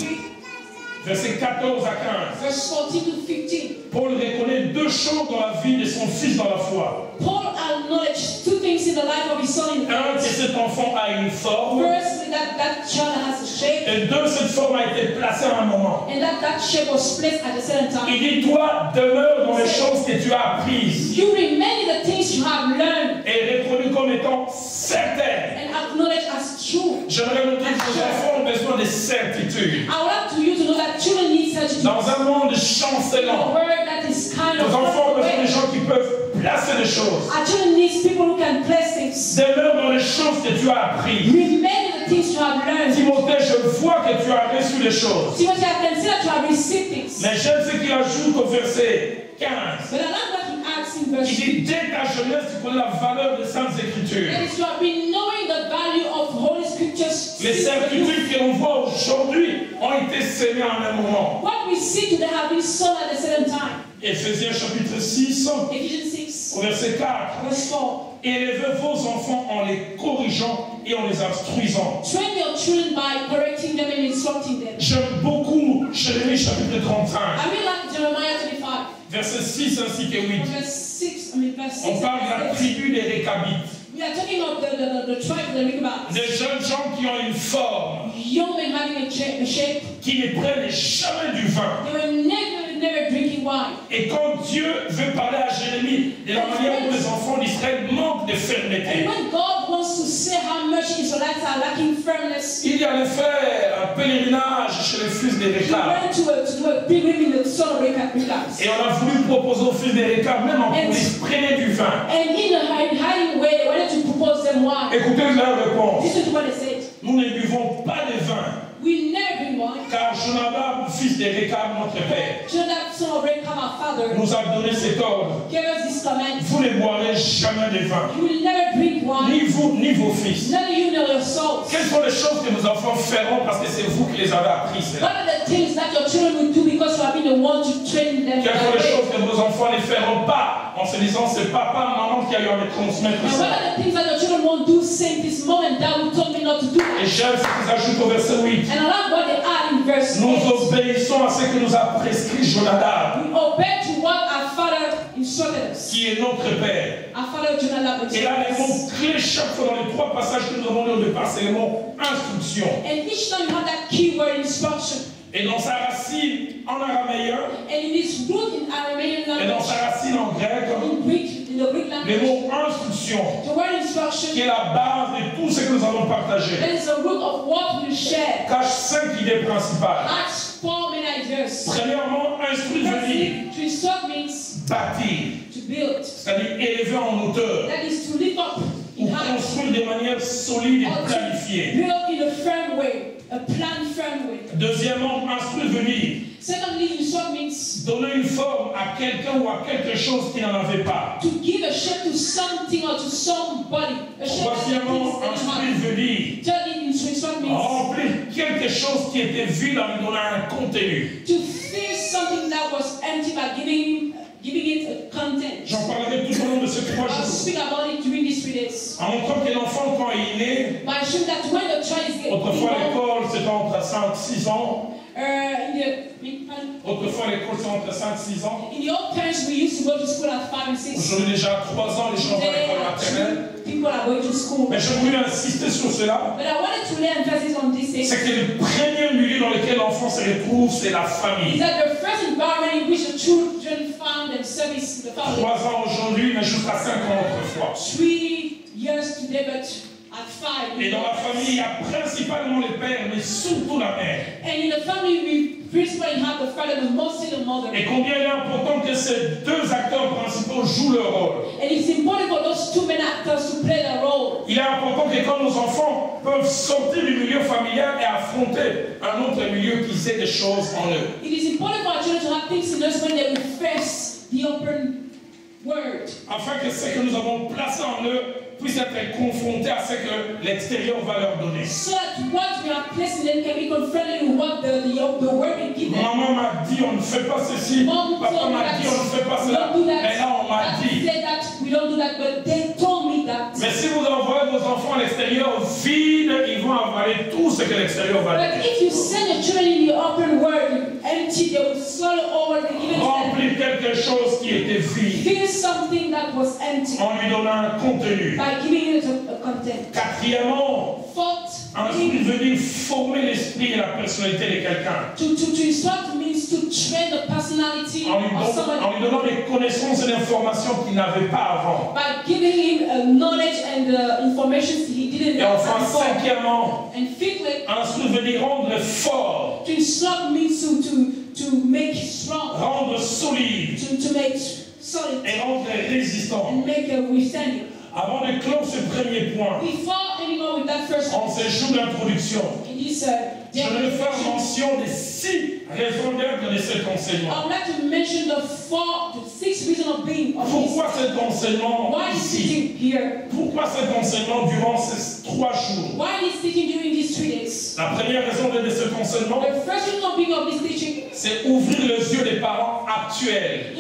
versets 14 à 15,
verse 14 to 15,
Paul reconnaît 2 choses dans la vie de son fils dans la foi.
Paul acknowledged 2 things in the life of his son in
Un, que
faith.
cet enfant a une forme,
Firstly, that child has a shape,
et 2, cette forme a été placée à un moment.
and that shape was placed at a certain time.
Il dit, toi, demeure dans les choses que tu as apprises
You remain in the things you have learned
et reconnues comme étant certaines.
and acknowledge as true.
J'aimerais vous dire que les enfants ont besoin de certitude.
I want to you to know that children need certitude.
Dans un monde
A
chancelant,
word that is kind
nos
of
enfants ont besoin de
way.
gens qui peuvent placer des choses.
Our children need people who can place things.
Demeure dans les choses que tu as apprises.
Remain in the things you have learned.
Timothée, je vois que tu as reçu les choses.
Timothy, I can see that you have received things.
Mais j'aime ce qu'il ajoute au verset 15.
But I like what he adds in verse
Il
2.
dit, dès ta jeunesse, tu connais la valeur des Saintes Écritures.
That is, you have been knowing the value of Holy Scriptures.
Les
since the youth.
certitudes que l'on voit aujourd'hui ont été sémées en un moment.
What we see today have been sown at a certain time.
Éphésiens chapitre 6,
Ephesians 6,
au verset 4.
verse 4.
Élevez vos enfants en les corrigeant et en les instruisant.
Train your children by correcting them and instructing them.
J'aime beaucoup Jérémie chapitre 35,
I really like Jeremiah 25,
versets 6 ainsi que 8.
verse 6. Verse 6.
On parle de la tribu des Récabites.
We are talking of the tribe of the Rechabites.
Des jeunes gens qui ont une forme,
Young men having a shape.
qui ne prennent jamais du vin.
They were never drinking wine.
Et quand Dieu veut parler à Jérémie de la manière dont les enfants d'Israël manquent de
And
fermeté,
when God wants to say how much Israelites are lacking firmness,
il allait faire un pèlerinage chez les fils des
he
Récabes.
went to do a pilgrimage in the son of Rechabites.
Et on a voulu proposer aux fils des Récabes, même en coulisses, prenez du vin.
And in a hiding way, they wanted to propose them wine.
Écoutez leur réponse.
Listen to what they said.
Nous ne buvons pas de vin,
We never drink wine.
car Jonadab, fils des Récabes, notre père,
Jonadab, son of Rechab, our father,
nous a donné cet ordre.
gave us this command.
Vous ne boirez jamais de vin,
You will never drink wine,
ni vous, ni vos fils.
neither you nor your souls.
Quelles sont les choses que nos enfants feront parce que c'est vous qui les avez appris cela?
What are the things that your children will do because you have been the one to train them?
Quelles sont
that
les
way?
choses que nos enfants ne feront pas en se disant c'est papa, maman qui a eu à me transmettre
And what
ça?
are the things that your children won't do saying this moment that will told me not to do?
Et j'aime ce qu'ils ajoutent au verset 8.
And I like what they add in verse 8.
Nous obéissons à ce que nous a prescrit Jonadab,
We obey to what our father instructed us.
qui est notre père.
Our father Jonadab
Et là, les
instructed
mots
us.
clés chaque fois dans les 3 passages que nous avons lus au départ, c'est le mot instruction.
And each time you have that keyword instruction.
Et dans sa racine en araméen,
And in its root in Aramean
et dans
language,
sa racine en grec,
in Greek, in the Greek
le
language,
mot instruction,
the word instruction,
qui est la base de tout ce que nous allons partager,
that is the root of what we share.
cache 5 idées principales.
That's 4 main ideas.
Premièrement, instruire veut dire
Firstly, to instruct means
bâtir,
to build.
c'est-à-dire élever en hauteur,
That is to lift up
ou
in height.
construire de manière solide
Or
et
to
planifiée.
build in a firm way, a planned firm way.
Deuxièmement, instruire veut dire
Secondly, instruct means
donner une forme à quelqu'un ou à quelque chose qui n'en avait pas.
to give a shape to something or to somebody. A shape to
Troisièmement,
things that
instruire
you
veut dire
have. Thirdly, to instruct means
remplir quelque chose qui était vide en lui donnant un contenu.
to fill something that was empty by giving it a content.
J'en parlerai tout au long de ces 3
I'll
jours.
speak about it during these 3 days.
En montrant que l'enfant, quand il est né,
But I show that when the child is
autrefois à
born,
l'école, c'était en 5-6 ans. Autrefois, l'école, c'est entre 5 et 6 ans.
In the old times, we used to go to school at 5 and 6.
Aujourd'hui, déjà à 3 ans, les gens vont à l'école maternelle.
People are going to school.
Mais je voulais insister sur cela.
But I wanted to lay emphasis on this.
C'est que le premier milieu dans lequel l'enfant se retrouve, c'est la famille.
Is that the first environment in which the children found themselves in the family?
3 ans aujourd'hui, mais jusqu'à 5 ans autrefois.
3 years today, but at 5.
Et dans la famille, il y a principalement le père, mais surtout la mère.
And in the family, we principally have the father, but mostly the mother.
Et combien il est important que ces deux acteurs principaux jouent leur rôle.
And it's important for those two main actors to play their role.
Il est important que quand nos enfants peuvent sortir du milieu familial et affronter un autre milieu qui sait des choses en eux.
It is important for our children to have things in us when they will face the open word.
Afin que ce que nous avons placé en eux puisse être confronté à ce que l'extérieur va leur donner.
So that what we are placing in can be confronted with what the word will give them.
Maman m'a dit on ne fait pas ceci, papa m'a dit on ne fait pas cela, mais là on m'a dit.
We don't do that, but they told me that.
Mais si vous envoyez vos enfants à l'extérieur vides, ils vont avaler tout ce que l'extérieur va
But
donner.
if you send your children in the open word empty, they will swallow over the given.
Remplir quelque chose qui était vide.
Fill something that was empty.
En lui donnant un contenu.
By giving it a content.
Quatrièmement, venir former l'esprit et la personnalité de quelqu'un.
To instruct means to train the personality of someone.
En lui donnant des connaissances et des informations qu'il n'avait pas avant.
By giving him knowledge and information he didn't
know before. Et enfin,
before.
cinquièmement,
and fifthly,
venir rendre fort.
To instruct means to make strong.
Rendre solide.
To make solid.
Et rendre résistant.
And make withstanding.
Avant de clore ce premier point, en ce jour d'introduction, je vais faire mention des 6 raisons d'être de cet enseignement. Pourquoi cet enseignement ici? Pourquoi cet enseignement durant ces 3 jours? La première raison d'être de cet enseignement, c'est ouvrir les yeux des parents actuels.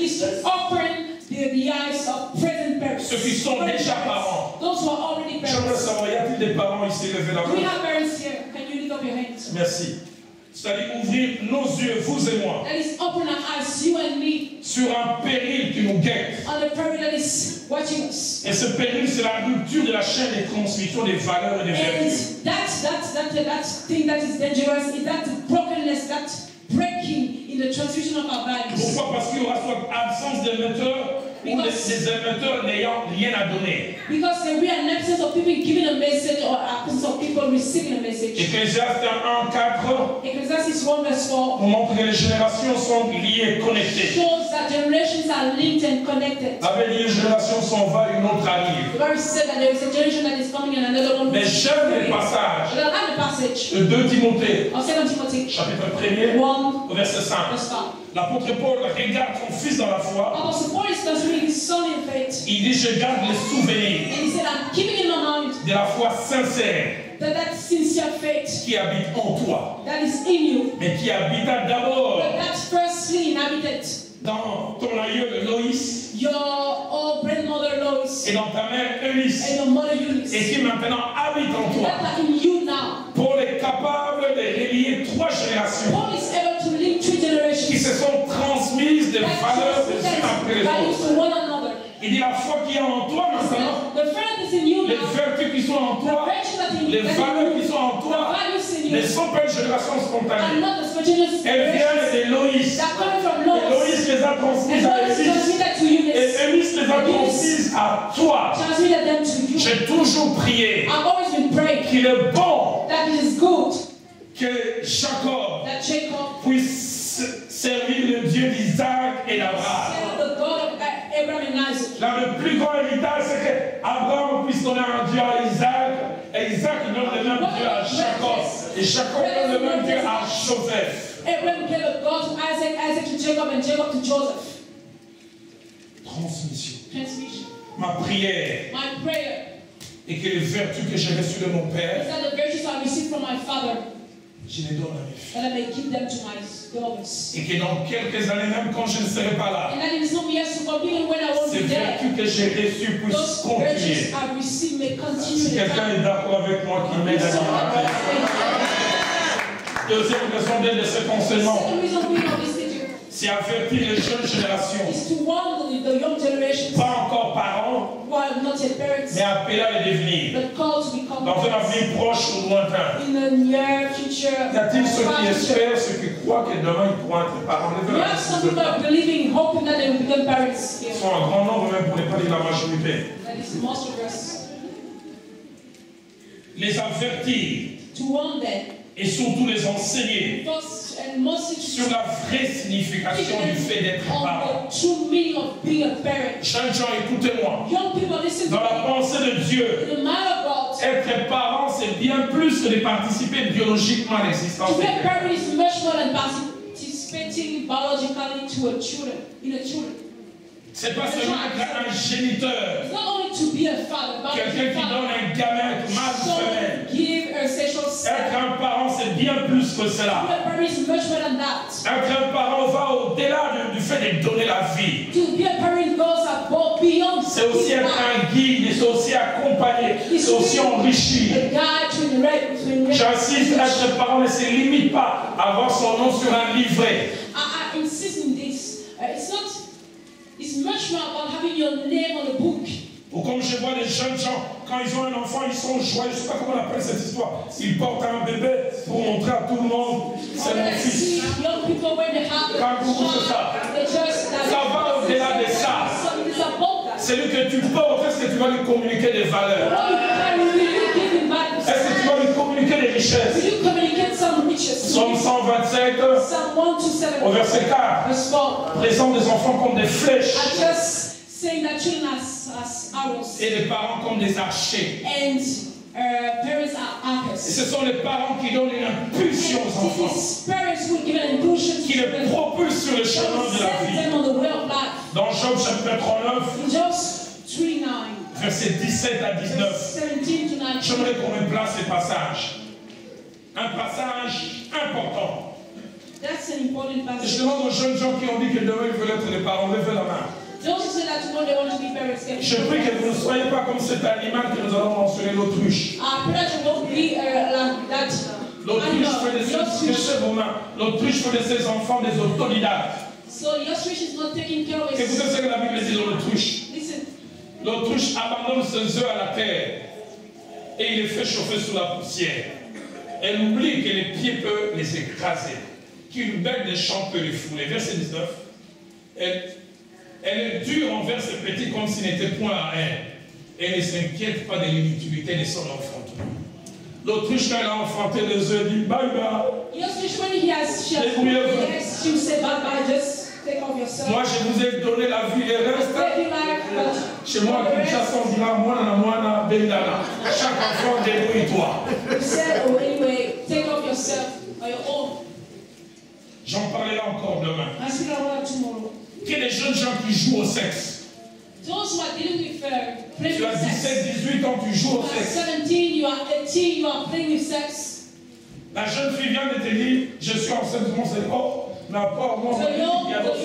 The eyes of present parents. Ceux qui sont déjà parents.
Those who are already parents.
J'aimerais savoir, y a-t-il des parents ici? Levez la main.
Do we have parents here? Can you lift up your hands?
Merci. C'est-à-dire ouvrir nos yeux, vous et moi.
That is open our eyes, you and me.
Sur un péril qui nous guette.
On the peril that is watching us.
Et ce péril, c'est la rupture de la chaîne de transmission des valeurs et des vertus.
That thing that is dangerous is that brokenness, that breaking in the transmission of our values.
Pourquoi? Parce qu'il y aura soit absence d'émetteurs ou des émetteurs n'ayant rien à donner.
Because there will be an absence of people giving a message or absence of people receiving a message.
Ecclésiaste 1:4.
Ecclesiastes 1:4.
Nous montre que les générations sont liées, connectées.
Shows that generations are linked and connected.
Avec les générations s'en va, une autre arrive.
The Bible said that there is a generation that is coming and another one.
Mais j'aime les passages.
But I like the passage.
De 2 Timothée.
Of 2 Timothy.
Chapitre 1er. 1. Verset 5. L'apôtre Paul regarde son fils dans la foi. Il dit, je garde les souvenirs de la foi sincère qui habite en toi, mais qui habita d'abord dans ton aïeul Loïs et dans ta mère Eunice et qui maintenant habite en toi. Paul est capable de relier 3 générations qui se sont transmises des valeurs les unes après les autres. Il dit la foi qui est en toi maintenant, les vertus qui sont en toi, les valeurs qui sont en toi, ne sont pas une génération spontanée. Elles viennent de Loïs. Et Loïs les a transmises à Eunice. Et Eunice les a transmises à toi. J'ai toujours prié qu'il est bon que Jacob puisse servir le Dieu d'Isaac et d'Abraham. Là, le plus grand héritage, c'est qu'Abraham puisse donner un Dieu à Isaac, et Isaac donne le même Dieu à Jacob, et Jacob donne le même Dieu à Joseph.
Abraham gave a God to Isaac, Isaac to Jacob, and Jacob to Joseph.
Transmission. Ma prière.
My prayer.
Et que les vertus que j'ai reçues de mon Père,
is that the virtues I received from my Father,
je les donne à mes filles.
that I may give them to my daughters.
Et que dans quelques années, même quand je ne serai pas là,
and that in some years to come, even when I won't
ces
be there,
vertus que j'ai reçues puissent continuer.
I received may continue.
Si quelqu'un est d'accord avec moi, qui m'aide à dire. Deuxième raison d'être de cet enseignement,
Second reason we know this teaching
c'est avertir les jeunes générations,
is to warn the young generations
pas encore parents,
who are not yet parents,
mais appelés à le devenir,
but called to become
dans un
parents
avenir proche ou lointain.
in the near future.
Y a-t-il ceux qui
far future.
espèrent, ceux qui croient que demain ils pourront être parents?
We have some people are believing, hoping that they will become parents
Ils
here.
sont un grand nombre, même pour ne pas dire la majorité.
That is most of us.
Les avertir
To warn them,
et surtout les enseigner
first and most
sur la vraie signification du fait d'être parent.
on the true meaning of being a parent.
Jeunes gens, écoutez-moi.
Young people, listen to
Dans la
me.
pensée de Dieu,
In the mind of God,
être parent, c'est bien plus que de participer biologiquement à l'existence
to
des
be a
chrétiens.
parent is much more than participating biologically to a children, in a children.
C'est pas seulement être un géniteur,
It's not only to be a father, but
quelqu'un qui donne un gamin, mâle ou femelle.
give a sexual sex.
Être un parent, c'est bien plus que
To be
cela.
a parent is much more than that.
Être un parent va au-delà du fait de donner la vie.
To be a parent goes above, beyond.
C'est aussi être un guide, et c'est aussi accompagner, c'est aussi enrichir.
A guide to the
J'insiste, être parent ne se limite pas à avoir son nom sur un livret.
I insist on this. It's much more about having your name on the book.
Ou comme je vois les jeunes gens, quand ils ont un enfant, ils sont joyeux. Je ne sais pas comment on appelle cette histoire. Ils portent un bébé pour montrer à tout le monde, c'est mon fils.
Young people when they have
Quand vous faites ça, ça va au-delà de ça. Celui que tu portes, est-ce que tu vas lui communiquer des valeurs? Est-ce que tu vas lui communiquer des richesses? Psaume 127, au verset 4, présente des enfants comme des flèches et les parents comme des archers. Et ce sont les parents qui donnent une impulsion aux enfants, qui les propulsent sur le chemin de la vie. Dans Job chapitre 39, versets 17 à 19, j'aimerais qu'on me place ces passages. Un passage important. Et je demande aux jeunes gens qui ont dit que demain ils veulent être les parents, levez la main. Je prie que vous ne soyez pas comme cet animal que nous allons mentionner, l'autruche. L'autruche fait de ses enfants des autodidactes. Et vous savez ce que la Bible dit de l'autruche? L'autruche abandonne ses œufs à la terre et il les fait chauffer sous la poussière. Elle oublie que les pieds peuvent les écraser, qu'une bête des champs peut les fouler. Verset 19. Elle est dure envers ses petits comme s'il n'était point à elle. Elle ne s'inquiète pas de l'inutilité de son enfantement. L'autruche, quand elle a enfanté les œufs, dit bye bye. Moi, je vous ai donné la vie et reste. Chez moi, à Kinshasa, on dira moana, bendana. Chaque enfant, débrouille-toi. J'en parlerai encore demain. Qu'il y a des jeunes gens qui jouent au sexe. Tu as 17, 18 ans, tu joues au sexe. La jeune fille vient de te dire, je suis enceinte, mon Seigneur. N'a pas moi, il y a d'autres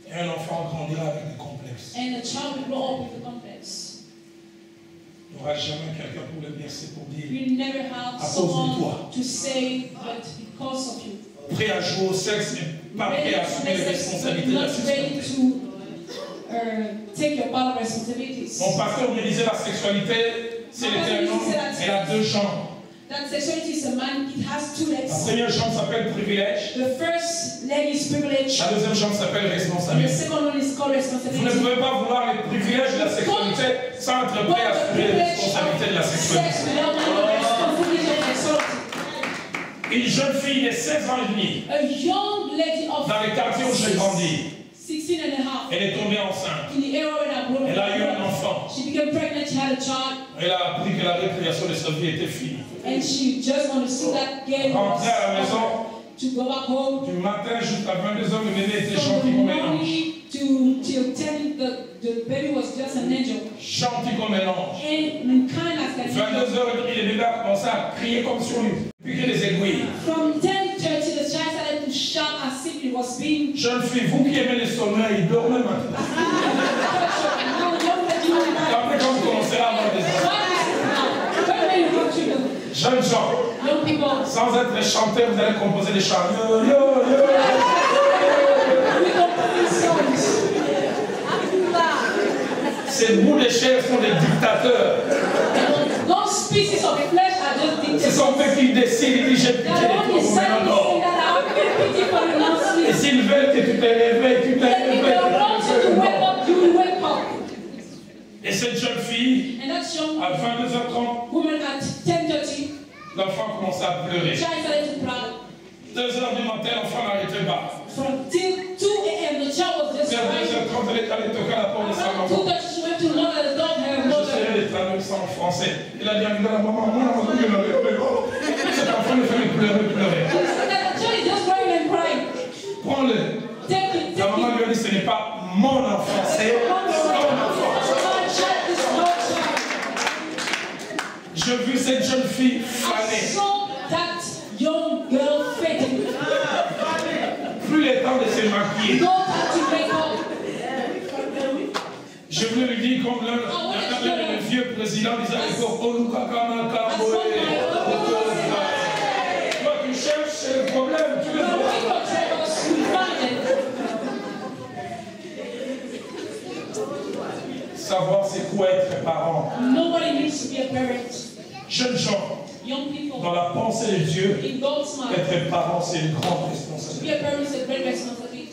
et un enfant grandira avec des complexes. Il n'y aura jamais quelqu'un pour le bercer pour dire à cause de toi. Prêt à jouer au sexe, mais pas prêt à assumer les responsabilités de la sexualité. Mon pasteur me disait la sexualité, c'est l'éternel, elle a deux jambes.
That sexuality is a man, it has two legs.
La première jambe s'appelle privilège.
The first leg is privilege.
La deuxième jambe s'appelle
The
responsabilité.
second one is called
Vous ne
responsibility.
pouvez pas vouloir les privilèges de la sexualité sans être prêt à assumer les responsabilités de la sexualité.
Sex without knowing the responsibility of sexuality.
Une jeune fille de 16 ans et demi,
A young lady of
dans les quartiers où j'ai grandi,
16 and a half.
elle est tombée enceinte.
In the era when I grew
Elle a eu un
up,
enfant.
she became pregnant, she had a child,
Elle a appris que la récréation de sa vie était finie.
and she just understood that game
Rentrer à la
was
maison,
to go back home.
du matin jusqu'à 22h, le bébé était
From
gentil
the
comme un ange.
morning till 10, the baby was just an angel.
Gentil comme un ange.
And kind as an angel.
22h30, le bébé a commencé à crier comme sur lui, piquer des aiguilles.
From 10:30, the child started to shout as if it was being.
Jeune fille, vous qui aimez le sommeil, dormez maintenant. Après, quand vous commencez à avoir des enfants, Jeunes gens,
young people,
sans être les chanteurs, vous allez composer des chants. Yo, yo, yo.
we compose songs.
Ces bouts de chair sont des dictateurs.
Those species of flesh are just
Ce
dictators.
sont eux qui décident, ils disent j'ai
They
pitié
are
de
the
toi,
only
mon
self-discipline that are pity for the
Et
non-sleep.
s'ils veulent que tu te réveilles, tu te
And if they want you to
réveilles.
wake up, you will wake up.
Et cette jeune fille,
And that young
à 22h30,
woman at 10:30,
l'enfant commence à pleurer.
child started to cry.
2h du matin, l'enfant n'arrêtait pas.
From till 2 a.m., the child was just
Vers
crying.
2h30, elle est allée toquer à la porte de sa
Around
maman.
2:30, she went to knock at the door of her
Je
mother.
serai les traduire ça en français. Il a dit à la maman, moi, cet enfant me fait pleurer, pleurer.
The child is just crying and crying.
Prends-le.
Take it,
La
take
maman
it.
lui a dit, ce n'est pas mon enfant, c'est ton enfant.
My child is your child.
Je vis cette jeune fille
I
fanée.
saw that young girl fading.
Plus le temps de se maquiller.
No time to make up.
Je voulais lui dire comme le vieux président disait à l'époque, toi tu cherches, c'est le problème, tu le
When
vois.
we portray us, we find it.
Savoir c'est quoi être parent.
Nobody needs to be a parent.
Jeunes gens,
Young people,
dans la pensée de Dieu,
in God's mind,
être parent c'est une grande
to be
responsabilité.
a parent is a great responsibility.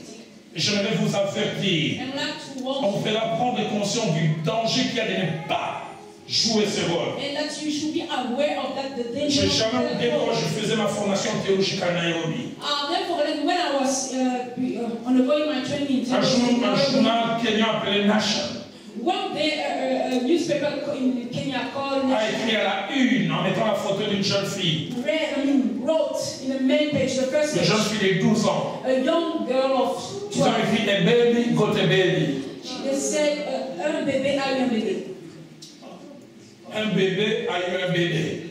Et j'aimerais vous avertir,
And we like to walk,
on vous fera prendre conscience du danger qu'il y a de ne pas jouer ce rôle.
and that you should be aware of that, the danger
Je n'ai
of
jamais oublié quand
that.
je faisais ma formation théologique à Nairobi.
Therefore, when I was undergoing my training in
Un
theology,
journal kenyan appelé Nation
one day a newspaper in Kenya called
a écrit à la une en mettant la photo d'une jeune fille.
wrote in the main page, the first
Une
page,
jeune fille de 12 ans.
a young girl of
Ils ont
12.
écrit a baby, got a baby.
They said, un bébé a eu un bébé.
Un bébé a eu un bébé.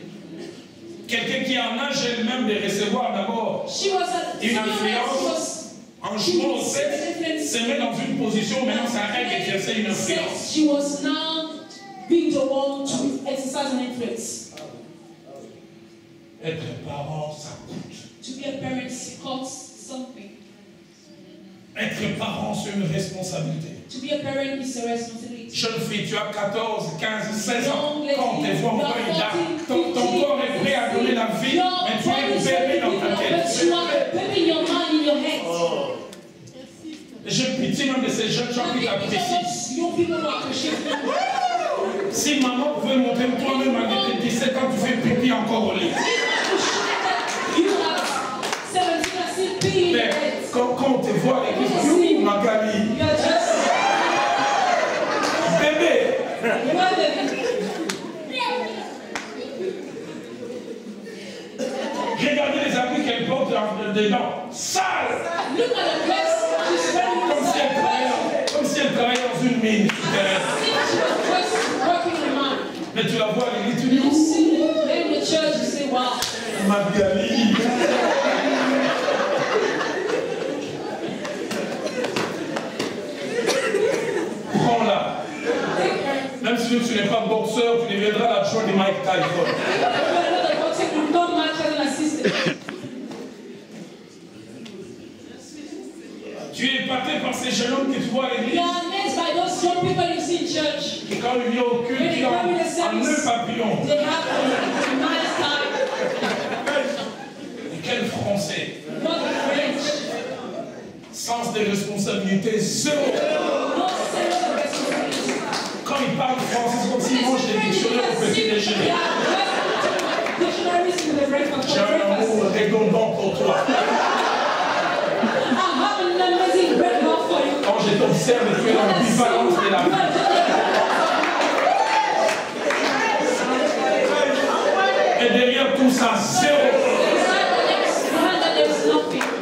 Quelqu'un qui est en âge elle-même de recevoir d'abord
She was a
une
she
influence
was
en jouant au sexe, se met dans une position, maintenant c'est à elle d'exercer une influence.
she was now being the one to exercise an influence.
Être parent, ça coûte.
To be a parent costs something.
Être parent, c'est une responsabilité.
To be a parent is a responsibility.
Jeune fille, tu as 14, 15, 16 ans.
Young lady,
Quand tes voix
you
vont
are
être
14,
ton corps est prêt à donner la vie,
Your
mais tu es
body is
bébé dans ta
ready,
tête.
but you are a baby in your mind, in your head.
J'ai pitié même de ces jeunes gens qui t'apprécient.
Young people who appreciate you.
Si maman pouvait montrer toi-même à 17 ans, tu fais pipi encore au lit.
You have 17 and still peeing in your
Mais
head.
quand on te voit à l'église, ma gamine,
You are just
bébé,
you are baby.
regardez les habits qu'elle porte dedans, sales,
Look at the dress she's wearing.
comme si elle travaillait dans une mine.
Working in the mind.
Mais tu la vois à l'église, tu dis
You
où?
see them in the church, you say, wow.
Ma gamine. Prends-la. Même si tu n'es pas boxeur, tu deviendras l'adjoint de Mike Tyson. Tu es épaté par ces jeunes hommes que tu vois à
You
l'église.
are amazed by those young people you see in church.
Et quand il vient au culte, il a un nœud papillon.
They have a nice time.
Et quel français.
Not French.
Sens de responsabilité zéro.
No sense of responsibility.
Quand il parle français, c'est comme s'il mange des dictionnaires au petit déjeuner.
Dictionaries in the breakfast.
J'ai un amour redondant pour toi.
I have an amazing bread for you.
Quand je t'observe, tu es dans l'ambivalence de la vie. Et derrière tout ça, zéro.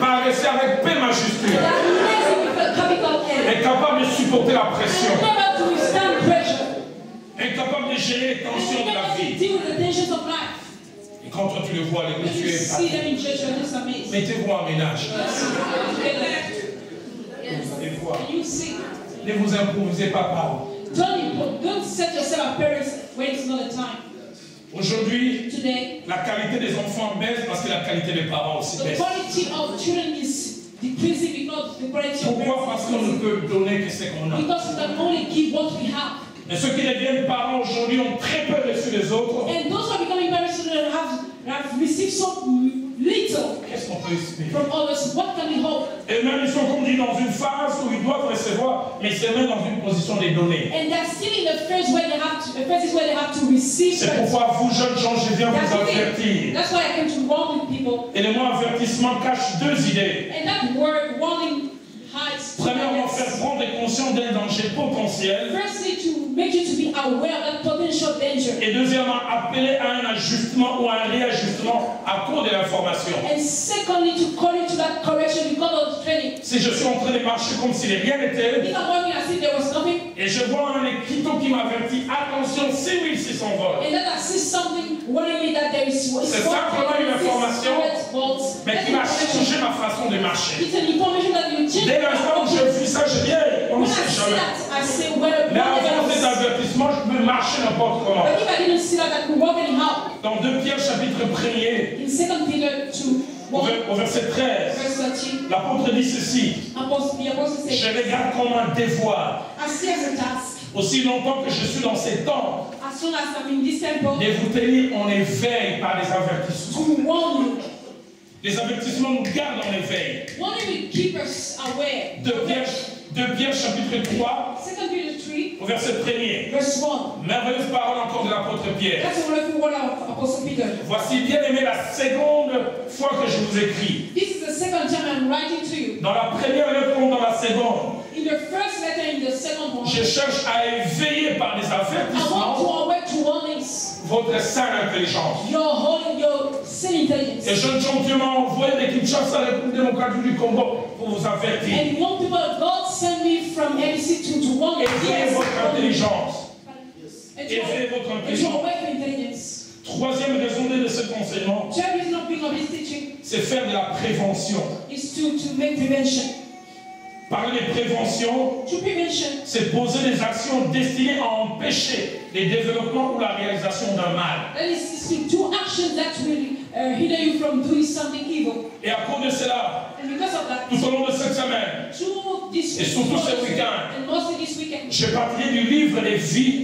Paraissez avec P majuscule. Est capable de supporter la pression. Est capable de gérer les tensions de la vie. Et quand toi tu le vois, les tu es épaté. Mettez-vous en ménage. Mettez-vous. Ne vous improvisez pas parents.
Don't set yourself as parents when it's not a time.
Aujourd'hui,
Today,
la qualité des enfants baisse parce que la qualité des parents aussi
the
baisse.
quality of children is decreasing because the quality of
Pourquoi? Parce qu'on ne peut donner que ce qu'on a.
because we can only give what we have.
Et ceux qui deviennent parents aujourd'hui ont très peu reçu des autres.
And those who are becoming parents children have received so little
Qu'est-ce qu'on peut espérer?
from others. What can we hope?
Et même ils sont comme dit dans une phase où ils doivent recevoir, mais ils se mettent dans une position de donner.
And they're still in the phase where they have to. The phase is where they have to receive.
C'est pourquoi vous jeunes gens, je viens vous avertir.
That's why I came to warn with people.
Et le mot avertissement cache deux idées.
And that word warning hides.
Premièrement, faire prendre conscience d'un danger potentiel.
Firstly, to make you to be aware of that potential danger.
Et deuxièmement, appeler à un ajustement ou un réajustement à cause de l'information.
And secondly, to call you to that correction because of the training.
Si je suis en train de marcher comme si rien n'était,
If I'm walking as if there was nothing,
et je vois un équito qui m'avertit, attention, 6600 volts.
and then I see something worrying me that there is
C'est simplement une information, mais qui m'a changé ma façon de marcher.
It's an information that you change.
Dès l'instant où je vis ça, je viens, on ne
When I
sait
see
jamais.
that, I say, well,
Mais avant cet
whatever.
avertissement, je peux marcher n'importe comment.
But if I didn't see that, I could walk anyhow.
Dans 2 Pierre chapitre 1er,
In 2 Peter 2,
au verset 13,
verse 13,
l'apôtre dit ceci:
the apostle
je
says,
regarde comme un devoir,
I see as a task,
aussi longtemps que je suis dans ces temps,
as soon as I'm in this temple,
de vous tenir en éveil par des avertissements.
to warn you.
Les avertissements nous gardent en éveil.
Warning will keep us aware.
2 Pierre chapitre 3,
2 Peter 3,
au verset 1er.
verse 1.
Merveilleuse parole encore de l'apôtre Pierre.
That's a wonderful word of Apostle Peter.
Voici bien aimé la seconde fois que je vous écris.
This is the second time I'm writing to you.
Dans la première lettre comme dans la seconde,
In the first letter, in the second one,
je cherche à éveiller par des
I want
avertissements
to awake to warnings.
votre saine intelligence.
Your sin intelligence.
Et jeunes gens, Dieu m'a envoyé de Kinshasa, la République démocratique du Congo, pour vous avertir.
And young people, God sent me from ABC to warn you.
Éveillez votre intelligence.
And
Éveillez votre
to
intelligence.
awake your intelligence.
Troisième raison de cet enseignement,
Third reason of being of this teaching
c'est faire de la prévention.
is to make prevention.
Parler de prévention,
To prevention
c'est poser des actions destinées à empêcher le développement ou la réalisation d'un mal.
that is to do actions that will hinder you from doing something evil.
Et à cause de cela,
And because of that,
tout au long de cette semaine,
through this
et surtout ce week-end,
and mostly this weekend,
j'ai parlé du livre des vies.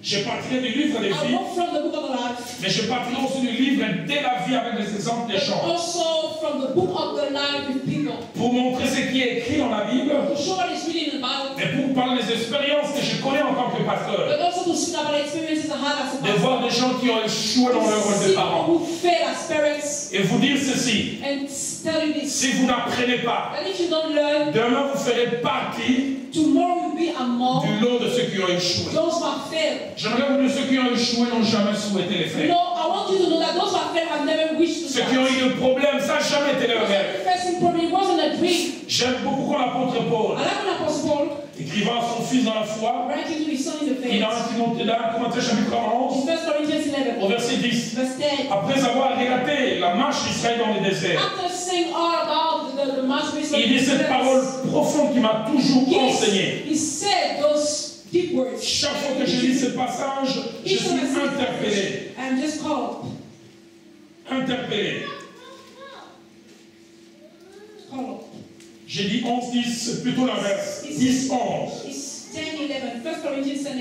J'ai parlé du livre des
I
vies,
walk from the book of life,
mais je parle aussi du livre de la vie avec des exemples des
but
gens.
also from the book of the life with people.
Pour montrer ce qui est écrit dans la Bible,
To show what is written in the Bible,
mais pour parler des expériences que je connais en tant que pasteur.
but also to speak about experiences I had as a
De
pastor.
voir des gens qui ont échoué dans leur rôle de
See
parents.
people who fail as parents
Et vous dire ceci,
and tell you this.
si vous n'apprenez pas,
That if you don't learn,
demain vous ferez partie
tomorrow you'll be among
du lot de ceux qui ont échoué.
those who have failed.
J'aimerais vous dire, ceux qui ont échoué n'ont jamais souhaité les faire.
No, I want you to know that those who have failed have never wished to
Ceux qui ont eu des problèmes, ça n'a jamais été leur rêve.
First problem, it wasn't a dream.
J'aime beaucoup quand l'apôtre Paul,
I like when Apostle Paul,
écrivant à son fils dans la foi,
writing to his son in the faith,
il a dans 1 Corinthiens chapitre 11,
in 1 Corinthians 11,
au verset 10.
verse 10,
Après avoir relaté la marche d'Israël dans le désert,
after saying all about the march of Israel,
il dit cette parole profonde qui m'a toujours enseigné.
he said those deep words.
Chaque fois que je lis ce passage, je suis interpellé.
I'm just called.
Interpellé.
Called.
J'ai dit 11, 10, c'est plutôt l'inverse. 10, 11.
It's 10, 11. 1 Corinthians 10, 11.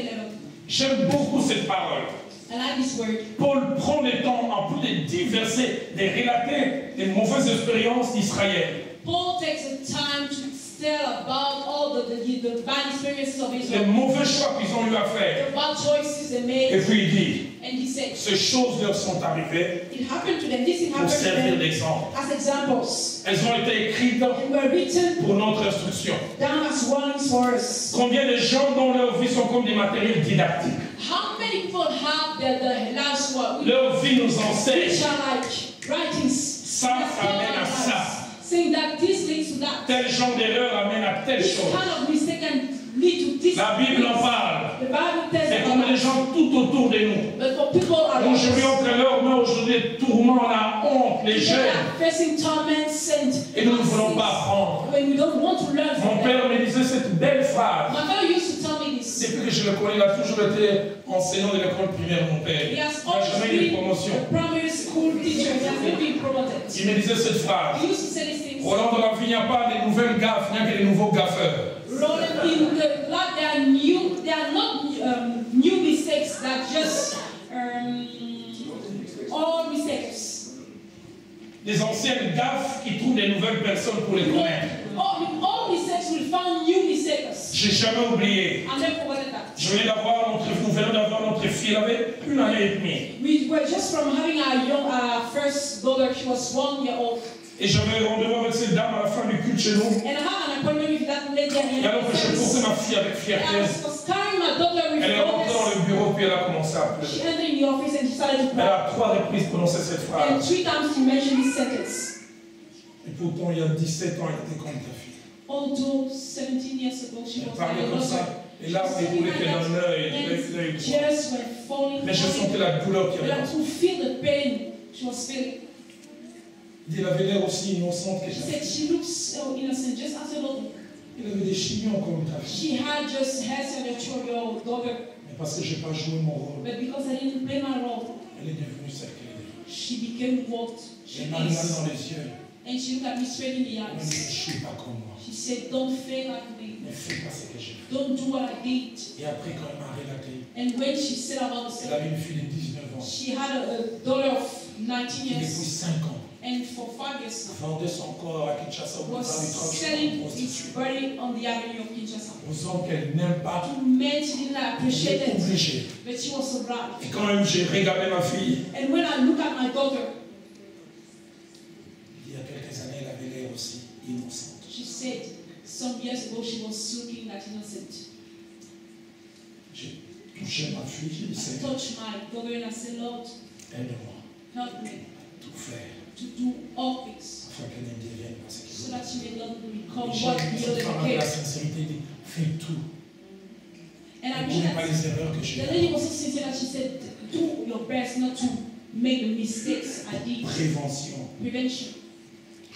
J'aime beaucoup cette parole.
I like this word.
Paul prend le temps, en plus de diverser, de relater les mauvaises expériences d'Israël.
Paul takes the time to tell about all the bad experiences of
Les
Israel,
mauvais choix qu'ils ont eu à faire.
the bad choices they
Et
made,
puis il dit,
and he said,
ces choses leur sont arrivées
it happened to them. This
pour
happened to
servir
them
d'exemple.
as examples.
Elles ont été écrites
And were written
pour notre instruction.
down as warnings for us.
Combien de gens dans leur vie sont comme des matériels didactiques?
How many people have the last one?
Leur vie nous enseigne.
Which are like writings.
Ça amène à ça.
Saying that this leads to that.
Tel genre d'erreur amène à telle
This
chose.
kind of mistake can lead to this.
La Bible en parle.
The Bible tells
C'est
us
comme les
about
gens tout autour de nous.
but for people around
Nous
us,
jouions que leur met aujourd'hui le tourment, la honte, les
people
gênes.
are facing torments and
Et nous ne voulons pas apprendre.
when we don't want to learn
Mon
from them.
père me disait cette belle phrase.
My father used to tell me this.
Depuis que je le connais, il a toujours été enseignant de l'école primaire, mon père.
He
Il n'a
has always
jamais eu de
been
promotion.
a primary school teacher. He has never been promoted.
Il me disait cette phrase.
He used to say these things.
Roland, dans la vie, il n'y a pas de nouvelles gaffes, il n'y a que de nouveaux gaffeurs.
Roland, in the blood, they are not new mistakes that just all mistakes.
Des anciennes gaffes qui trouvent des nouvelles personnes pour les connaître.
All mistakes will find new mistakes.
J'ai jamais oublié.
I'll never forget that.
Nous venons d'avoir notre fille, elle avait 1 année et demie.
We were just from having our first daughter. She was 1 year old.
Et j'avais rendez-vous avec cette dame à la fin du culte chez nous.
And I had an appointment with that lady at the
Et
end
alors
of
que
the
je
service.
portais ma fille avec fierté,
And I was carrying my daughter with
elle est rentrée dans
boldness.
le bureau puis elle a commencé à
She
pleurer.
entered in the office and she started to
Elle
cry.
a 3 reprises prononcé cette
And
phrase.
3 times she mentioned this sentence.
Et pourtant, il y a 17 ans, elle était comme ta fille.
Although 17 years ago she
Elle
was
parlait
my
comme
daughter.
ça. Et là, on écoulait que dans l'œil.
And tears were falling.
Mais je sentais la douleur qui
But I
avait.
could feel the pain she was feeling.
Elle avait l'air aussi innocente que
She
j'avais.
said she looks so innocent, just as your daughter.
Elle avait des chignons comme ta fille.
She had just hairs on your 2-year-old daughter.
Mais parce que je n'ai pas joué mon rôle,
But because I didn't play my role,
elle est devenue celle qu'elle est devenue.
she became what she
Elle m'a regardé
is.
dans les yeux.
And she looked at me straight in the
Elle m'a dit,
eyes.
je ne suis pas comme moi.
She said, don't fail like me.
Ne fais pas ce que j'ai fait.
Don't do what I did.
Et après, quand elle m'a relaté,
And when she said about
elle
herself,
avait une fille de 19 ans
she had a daughter of 19
qui, depuis
years.
5 ans,
And for 5 years now,
vendait son corps à Kinshasa au
was
boulevard du Tranche
selling
pour
its
prostituée.
body on the avenue of Kinshasa.
Aux hommes qu'elle n'aime pas,
To men she didn't appreciate
elle est
it,
obligée.
but she was obliged.
Et quand même j'ai regardé ma fille,
And when I look at my daughter,
il y a quelques années, elle avait l'air aussi innocente.
she said some years ago she was looking that innocent.
J'ai touché ma fille, j'ai dit,
I
Seigneur,
touched my daughter and I said, Lord,
aide-moi
help me
à tout faire
to do all things
afin qu'elle ne devienne pas ce
so
qu'elle
that she may not become
est.
what
J'ai
the
cette femme
other
avec la
became.
sincérité dit, fais tout.
And I
Ne
believe
connais pas
that
les erreurs que
the
j'ai
lady
faites.
was so sincere that she said, do your best not to make the mistakes I did.
Prévention.
Prevention.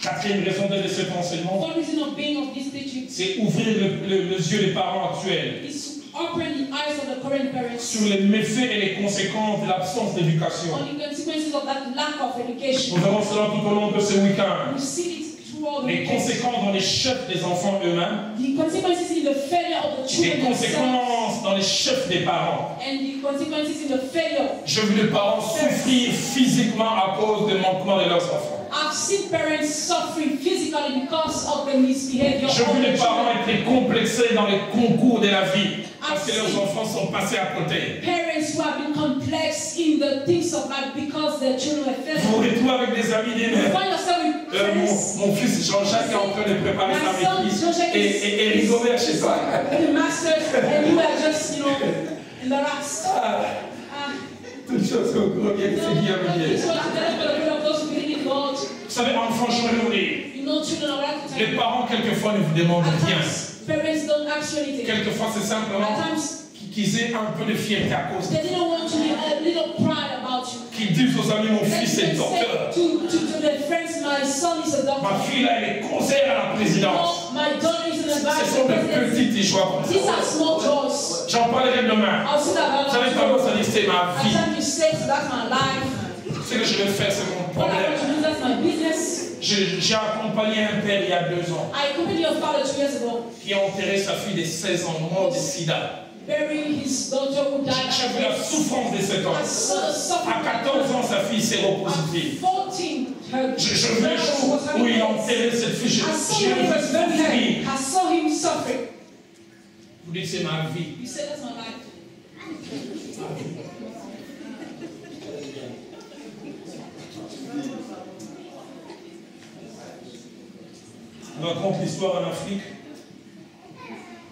Quatrième raison d'être de cet enseignement,
One reason of being of this teaching
c'est ouvrir les yeux des parents actuels
is to open the eyes of the current parents
sur les méfaits et les conséquences de l'absence d'éducation.
on the consequences of that lack of education.
Nous verrons cela tout au long de ce week-end.
We see it throughout the
Les
weekend.
conséquences dans les chefs des enfants eux-mêmes,
The consequences in the failure of the
les
children themselves,
conséquences dans les chefs des parents.
and the consequences in the failure.
Je vu les parents souffrir physiquement à cause des manquements de leurs enfants.
I've seen parents suffering physically because of the misbehavior
Je
of
vu
the
les parents
children.
être complexés dans les concours de la vie parce que leurs enfants sont passés à côté.
Parents who have been complex in the things of life because their children are
Vous vous
failing.
retrouvez avec des amis
You
d'eux.
find yourself with friends,
Mon fils Jean-Jacques est en train de préparer sa maîtrise et Rigobert chez toi.
the masters, and you are just, embarrassed.
Toutes choses sont gros bien, c'est bien,
This was done for the good of those who believe in God.
Vous savez, enfants, je vais vous dire,
You know, children are right to
les parents, quelquefois, ne vous demandent
At
rien.
times, parents don't ask you anything.
Quelquefois, c'est simplement
At times,
qu'ils aient un peu de fierté à cause.
they didn't want to be a little pride about you.
Qu'ils disent aux amis, mon
That
fils
you
est
can
docteur.
say to their friends, my son is a
Ma
doctor.
fille, là, elle est conseillère à la présidence.
Oh, my daughter is an
Ce
advisor.
sont des petites joies comme
These
ça.
are small joys.
J'en parlerai demain.
I'll see that
Vous avez
about
tendance à dire, c'est ma
At
vie.
times you say, so that's my life.
Ce que je vais faire, c'est mon
What I
problème.
want to do, that's my business.
J'ai accompagné un père il y a 2 ans
I accompanied your father 2 years ago,
qui a enterré sa fille de 16 ans, mort de sida.
burying his daughter who died
J'ai vu la
at
souffrance de cet homme.
I saw the suffering.
À 14 ans, sa fille s'est
At
repositive.
14, her
Je vu le jour où il a enterré cette fille.
I saw
J'ai
him
vu
was very
cette
heavy.
fille.
I saw him suffering.
Vous dites, c'est ma vie.
You said that's my life.
On raconte l'histoire en Afrique.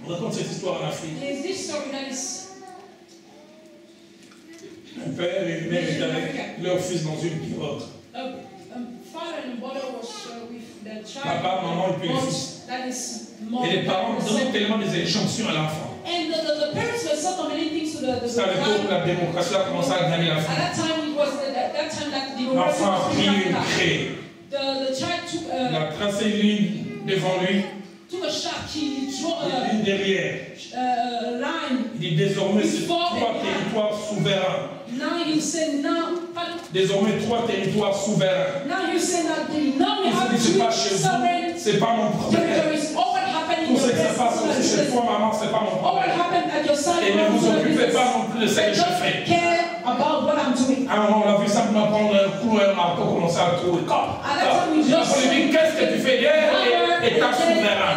On raconte cette histoire en Afrique.
There's this story that is
Un père et une mère étaient avec leur fils dans une pirogue.
father and mother was with the child.
Papa, maman et puis le
But
fils.
that is mom.
Et les parents
and
donnaient
son.
tellement des injonctions à l'enfant.
And the parents were so commenting to the
C'est à l'époque où
child.
la démocratie a commencé à gagner la
At
France.
that time, it was that time that the
L'enfant a pris une
Africa.
craie.
The child took
Il a tracé une ligne devant lui
a sharp. He drew
et une derrière.
a line
Il dit désormais c'est 3 territoires souverains.
Now you say now.
Désormais 3 territoires souverains.
Now you say now we have
c'est pas chez vous, c'est pas mon problème. Tout ce qui se passe aussi chez toi, maman, c'est pas mon problème. Et ne vous occupez pas non plus de ce que je fais. À un moment, on a vu simplement prendre un coup, un marteau, commencer à trouver. Il a fallu dire, qu'est-ce que tu fais hier? État souverain.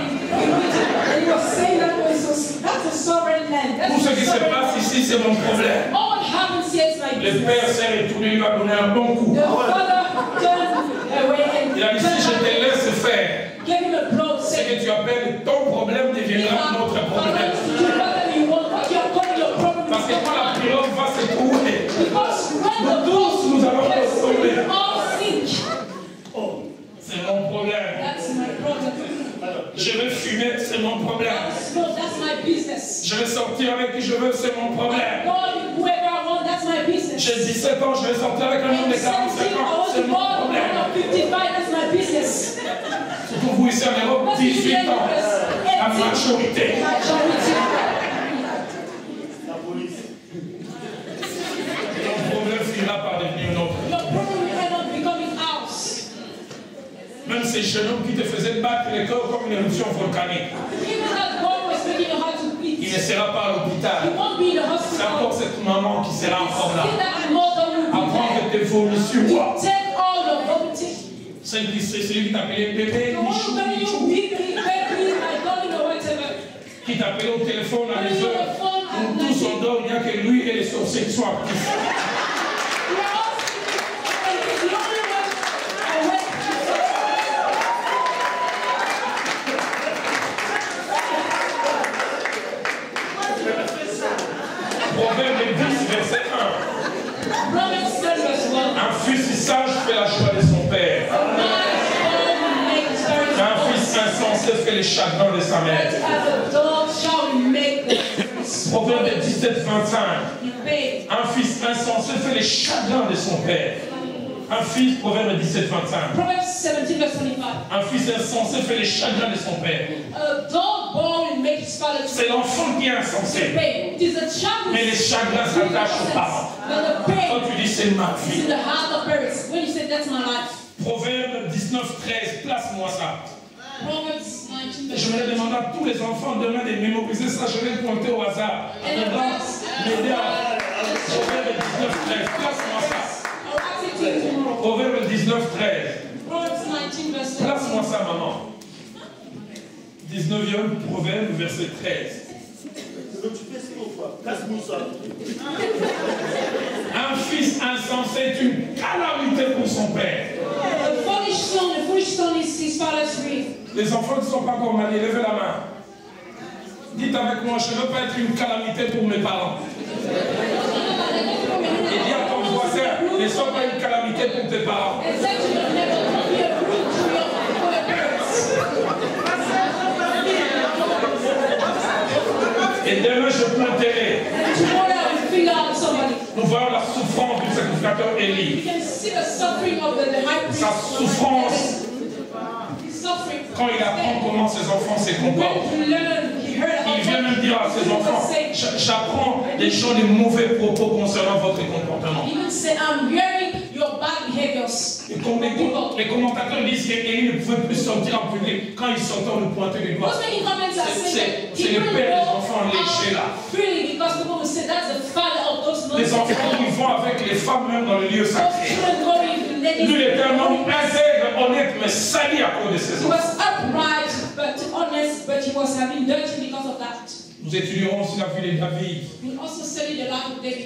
Tout ce qui se passe ici, c'est mon problème. Le père s'est retourné, lui a donné un bon coup. Il a dit, si je te laisse faire, ce que tu appelles ton problème deviendra notre problème. Parce que quand la période va se trouver, nous tous, nous allons tomber. Oh, c'est mon problème. Je veux fumer, c'est mon problème. Je vais sortir avec qui je veux, c'est mon problème. J'ai 17 ans, je vais sortir avec un homme de 45 ans, c'est mon problème. Surtout vous ici en Europe, 18 ans, la majorité. La police. Ton problème finira par devenir notre. Même ces jeunes hommes qui te faisaient battre le corps comme une éruption volcanique. Il ne sera pas à l'hôpital. C'est encore cette maman qui sera encore là. Avant que tes vomis sur toi. C'est celui qui t'appelait bébé, qui t'appelait au téléphone à les heures où tous on dort, il n'y a que lui et les sorciers qui sont actifs. Proverbe 10, verset 1. Un fils sage fait la joie de son père. Un fils insensé fait les chagrins de sa mère. Proverbe 17, 25. Un fils insensé fait les chagrins de son père. Un fils, Proverbe 17, 25. Un fils insensé fait les chagrins de son père. C'est l'enfant qui est insensé. Mais les chagrins s'attachent aux parents. Quand tu dis c'est ma vie. Proverbe 19, 13. Place-moi ça. Je vais demander à tous les enfants demain de mémoriser ça. Je vais pointer au hasard. On va m'aider à Proverbe 19, 13. Place-moi ça. Proverbe 19, 13. Place-moi ça, maman. 19e Proverbe, verset 13. Un fils insensé est une calamité pour son père. Les enfants qui ne sont pas encore mariés, levez la main. Dites avec moi, je ne veux pas être une calamité pour mes parents. Et dis à ton voisin, ne sois pas une calamité pour tes parents. Et demain, je pointerai. Nous voyons la souffrance du sacrificateur Élie. Sa souffrance. Quand il apprend comment ses enfants se comportent. Il vient même dire à ses enfants, j'apprends des gens de mauvais propos concernant votre comportement. Et comme les commentateurs disent qu'Élie ne pouvait plus sortir en public, quand il sortait, on le pointait du doigt. C'est le père des enfants légers là. Les enfants qui vont avec les femmes même dans le lieu sacré. Lui, il était un homme intègre, honnête, mais sali à cause de ses enfants. Nous étudierons aussi la vie de David.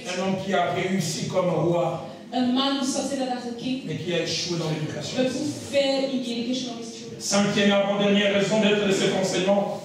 Un homme qui a réussi comme roi. Mais qui a échoué dans l'éducation. Cinquième et avant-dernière raison d'être de cet enseignement.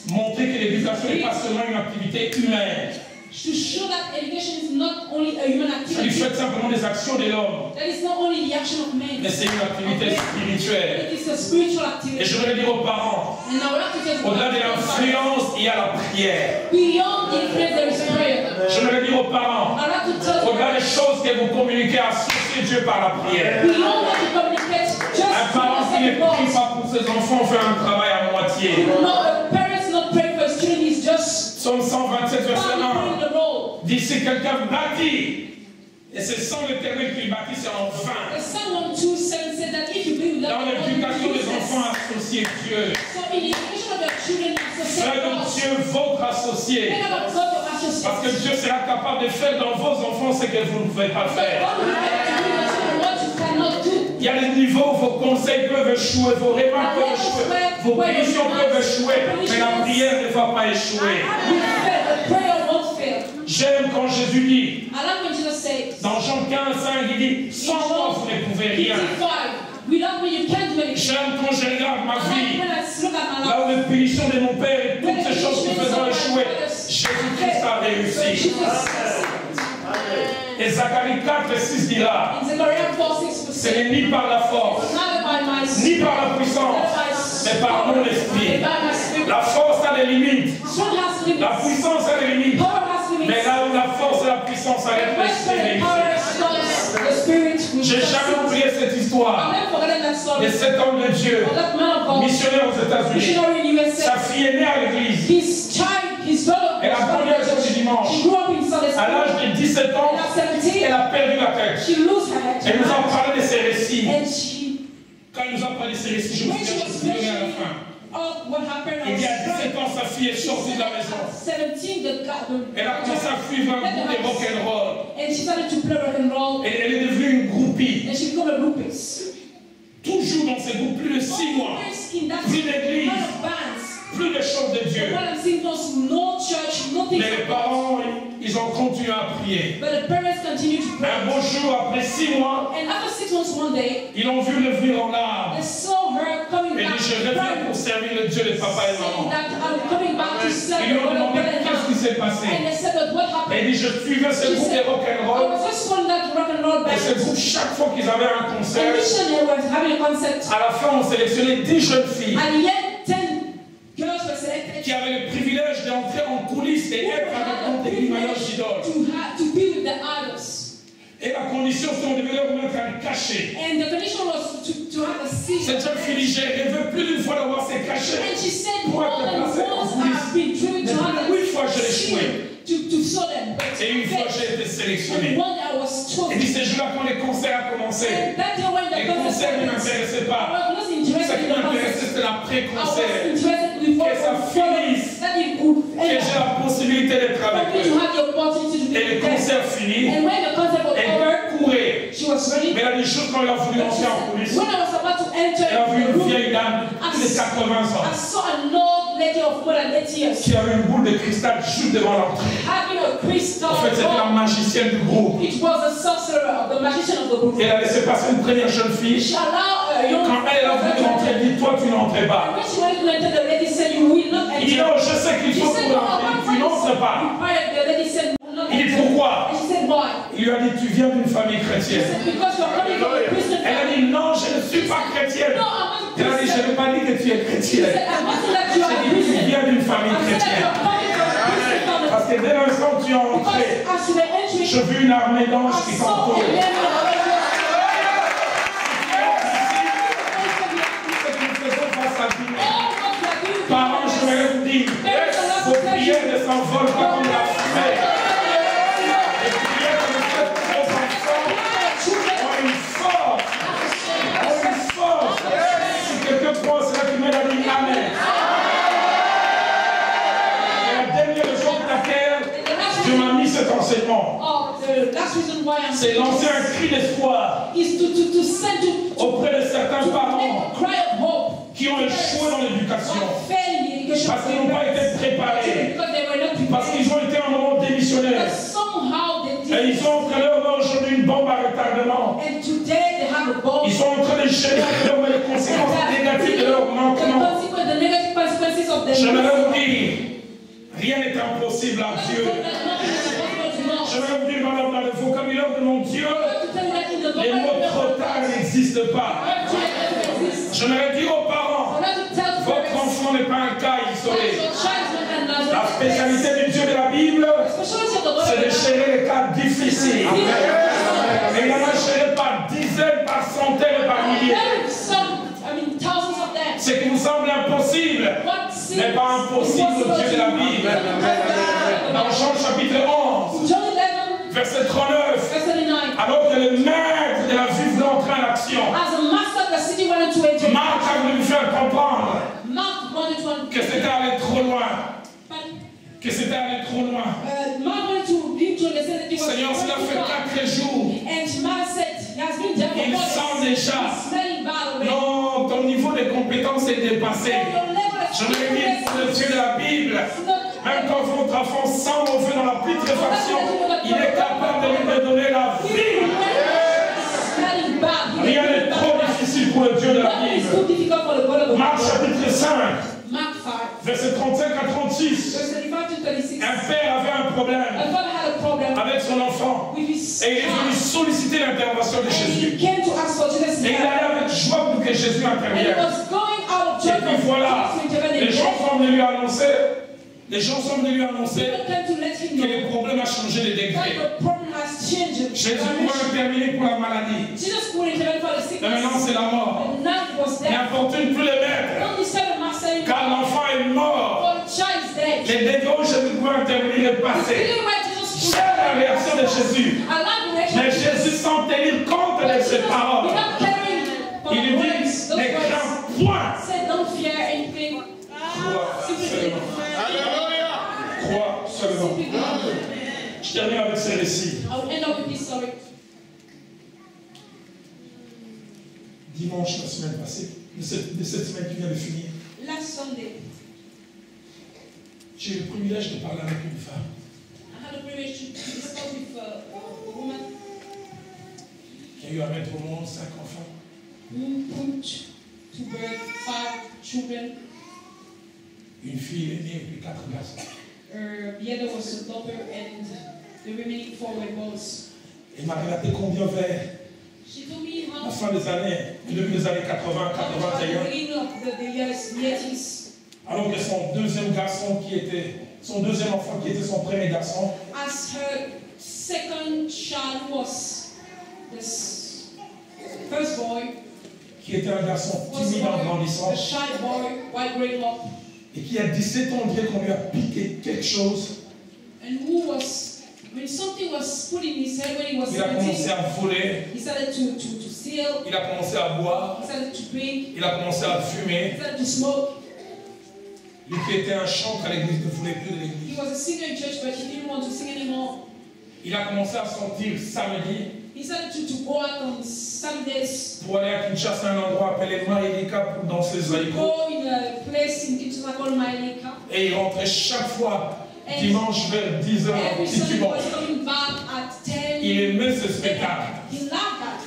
Montrer que l'éducation n'est pas seulement une activité humaine.
To show that education is not only a human
Ça lui
activity.
fait simplement des actions de l'homme.
That is not only the action of men.
Mais c'est une activité spirituelle.
It is a spiritual activity.
Et je voudrais dire aux parents,
And I would have to tell you,
au-delà de l'influence, il y a la prière.
beyond the influence there is prayer.
Je voudrais dire aux parents,
I would have to tell you,
au-delà des choses que vous communiquez, associez Dieu par la prière.
beyond what you communicate, just
Un parent qui ne prie pas pour ses enfants fait un travail à moitié.
no, a parent's not praying for his children, he's just
si quelqu'un bâtit, et c'est sans l'Éternel qu'il bâtit, c'est en vain.
Psalm 1:2 said that if you build
Dans l'éducation des enfants, associez Dieu.
So in the education of your children,
Frère de Dieu, votre associé. Parce que Dieu sera capable de faire dans vos enfants ce que vous ne pouvez pas faire. Il y a des niveaux où vos conseils peuvent échouer, vos remarques peuvent échouer, vos prévisions peuvent échouer, mais la prière ne va pas échouer. J'aime quand Jésus dit, dans Jean 15:5, il dit, sans moi vous ne pouvez rien. J'aime quand je regarde ma vie, là où les pénitions de mon Père et toutes ces choses qui faisaient échouer, Jésus-Christ a réussi. Et Zacharie 4:6 dira, ce n'est ni par la force, ni par la puissance, mais par mon esprit. La force a des limites, la puissance a des limites, mais là où la force et la puissance arrêtent l'esprit. J'ai jamais oublié cette histoire de cet homme de Dieu, missionnaire aux États-Unis. Sa fille est née à l'église. Elle a connu le jour du dimanche. À l'âge de 17 ans, elle a perdu la tête. Elle nous a parlé de ses récits. Quand elle nous a parlé de ses récits, je me souviens à la fin. Il y a 17 ans, sa fille est sortie de la maison. Elle a commencé à suivre un groupe de rock'n'roll. Et elle est devenue une groupie. Toujours dans ces groupes, plus de 6 mois. Plus d'église. Plus de choses de Dieu. Mais les parents, ils ont continué à prier. Un beau jour, après 6 mois, ils l'ont vu revenir en larmes. Et dit, je reviens pour servir le Dieu de papa et maman. Ils lui ont demandé qu'est-ce qui s'est passé. Et il dit, je suivais ce groupe de rock'n'roll. Et ce groupe, chaque fois qu'ils avaient un concert, à la fin, on sélectionnait 10 jeunes filles qui avaient le privilège d'entrer en coulisses et être avec des images d'idoles. Et la condition, c'est qu'on devait leur mettre un cachet. Cette jeune fille dit, j'ai rêvé plus d'une fois d'avoir ces cachets pour être placée en coulisses. Mais 8 fois, j'ai échoué. Et une fois, j'ai été sélectionné. Et dit, ce jour-là, quand les concerts ont commencé, les concerts ne m'intéressaient pas. Ce qui m'intéressait, c'était la pré-concert. Que ça finisse. Que j'ai la possibilité d'être avec eux. Et le concert fini. Elle courait. Mais elle a dit, juste quand elle a voulu entrer en coulisses, elle a vu une vieille dame de 80 ans. Qui avait une boule de cristal juste devant l'entrée. En fait, c'était la magicienne du groupe. Et elle a laissé passer une première jeune fille. Quand elle a voulu rentrer, elle dit, toi tu n'entres pas. Il dit, non, je sais qu'il faut que tu entres. Tu n'entres pas. Il dit, pourquoi? Il lui a dit, tu viens d'une famille chrétienne. Elle a dit, non, je ne suis pas chrétienne. Elle a dit, je n'ai pas dit que tu es chrétienne. J'ai dit, tu viens d'une famille chrétienne. Parce que dès l'instant où tu es entré, je vis une armée d'anges qui t'entourent. Parents, je vais vous dire, vos prières ne s'envolent pas comme la fumée. Les prières que vous faites pour vos enfants ont une force. Ont une force. Si quelqu'un croit cela, tu mets la ligne Amen. Et la dernière raison pour laquelle Dieu m'a mis cet enseignement, c'est lancer un cri d'espoir auprès de certains parents qui ont échoué dans l'éducation parce qu'ils n'ont pas été préparés, parce qu'ils ont été un moment démissionnaire et ils ont entre leurs mains aujourd'hui une bombe à retardement. Ils sont en train de gérer les conséquences négatives de leur manquement. J'aimerais vous dire, rien n'est impossible à Dieu. J'aimerais vous dire dans le vocabulaire de mon Dieu, les mots trop tard n'existent pas. J'aimerais dire aux parents, votre enfant n'est pas un cas isolé. La spécialité du Dieu de la Bible, c'est de gérer les cas difficiles. Et il en a géré par dizaines, par centaines, par milliers. Ce qui vous semble impossible n'est pas impossible au Dieu de la Bible. Dans Jean chapitre 11, Verset 39.
Verse 39.
Alors que le maître de la ville voulait entrer en action,
As the master of the city wanted to enter,
Marc a voulu lui faire comprendre
Mark wanted to
que c'était allé trop loin.
Pardon?
Que c'était allé trop loin.
Mark wanted to lead to understand that he was
Seigneur, cela fait 4 jours.
And Mark said, he has been there for
Il
4
sent
days.
déjà.
He's smelling bad already.
Non, ton niveau de compétence est dépassé.
Your level of
Je me dis pour le Dieu de la Bible,
not
même quand votre enfant sent mauvais dans la putréfaction, il est capable de lui donner la vie.
smelling bad.
Rien n'est trop difficile pour le Dieu de la
Nothing is
Bible.
too difficult for the God of the
Marc
Bible.
chapitre 5,
Mark 5,
verset 35 à 36.
verse 35 to 36.
Un père avait un problème
A father had a problem
avec son enfant
with his
et il est venu
son.
solliciter l'intervention de
And
Jésus.
he came to ask for Jesus'
Et il
help.
allait avec joie pour que Jésus
And he
intervienne.
was going out of
Et
church
puis voilà,
to intervene.
les gens sont venus lui annoncer,
People came to let him
que
know
le problème a changé de
that
degré.
the problem has changed.
Jésus pouvait intervenir pour la maladie.
Jesus couldn't intervene for the
Mais maintenant
sickness.
c'est la mort.
And now it was death.
N'importune plus les maîtres.
Don't disturb the master anymore.
Car l'enfant est mort.
For the child is dead.
Les degrés où Jésus pouvait intervenir est passé.
Didn't wait to just
J'aime la réaction de Jésus.
I like the reaction.
Mais Jésus sans tenir compte de ses paroles.
Without caring for
Il
the
lui
words,
dit,
those
ne
words.
crains point.
Said, don't fear anything.
Crois seulement.
Alléluia.
Crois seulement.
Simply believe.
Je termine avec ce récit.
I will end up with this story.
Dimanche, la semaine passée, de cette semaine qui vient de finir,
Last Sunday,
j'ai eu le privilège de parler avec une femme
I had the privilege to discuss with a woman
qui a eu à mettre au monde 5 enfants.
who put to birth 5 children.
Une fille est née et puis 4 garçons.
The other was a daughter and the remaining 4 were boys.
Elle m'a relaté combien vers
She told me
la
how
fin des années, depuis les années 80,
at the
81,
beginning of the years, the 80s,
alors que son deuxième garçon qui était, son deuxième enfant qui était son premier garçon,
as her second child was this first boy,
qui était un garçon
was
timide en
a
grandissant,
shy boy while growing up,
et qui à 17 ans, on dirait qu'on lui a piqué quelque chose.
and who was, when something was put in his head when he was
Il a commencé
17,
à voler,
he started to steal,
il a commencé à boire,
he started to drink,
il a commencé à fumer.
he started to smoke.
Lui qui était un chantre à l'église ne voulait plus de
He
l'église.
was a singer in church, but he didn't want to sing anymore.
Il a commencé à sortir samedi
He started to go out on Sundays,
pour aller à Kinshasa, un endroit appelé Maïlika pour danser les haïkus.
go in a place in Kinshasa called Maeleka.
Et il rentrait chaque fois dimanche vers 10h
Every
au petit
Sunday he
Cuban.
was coming back at 10.
Il aimait ce spectacle.
He loved that.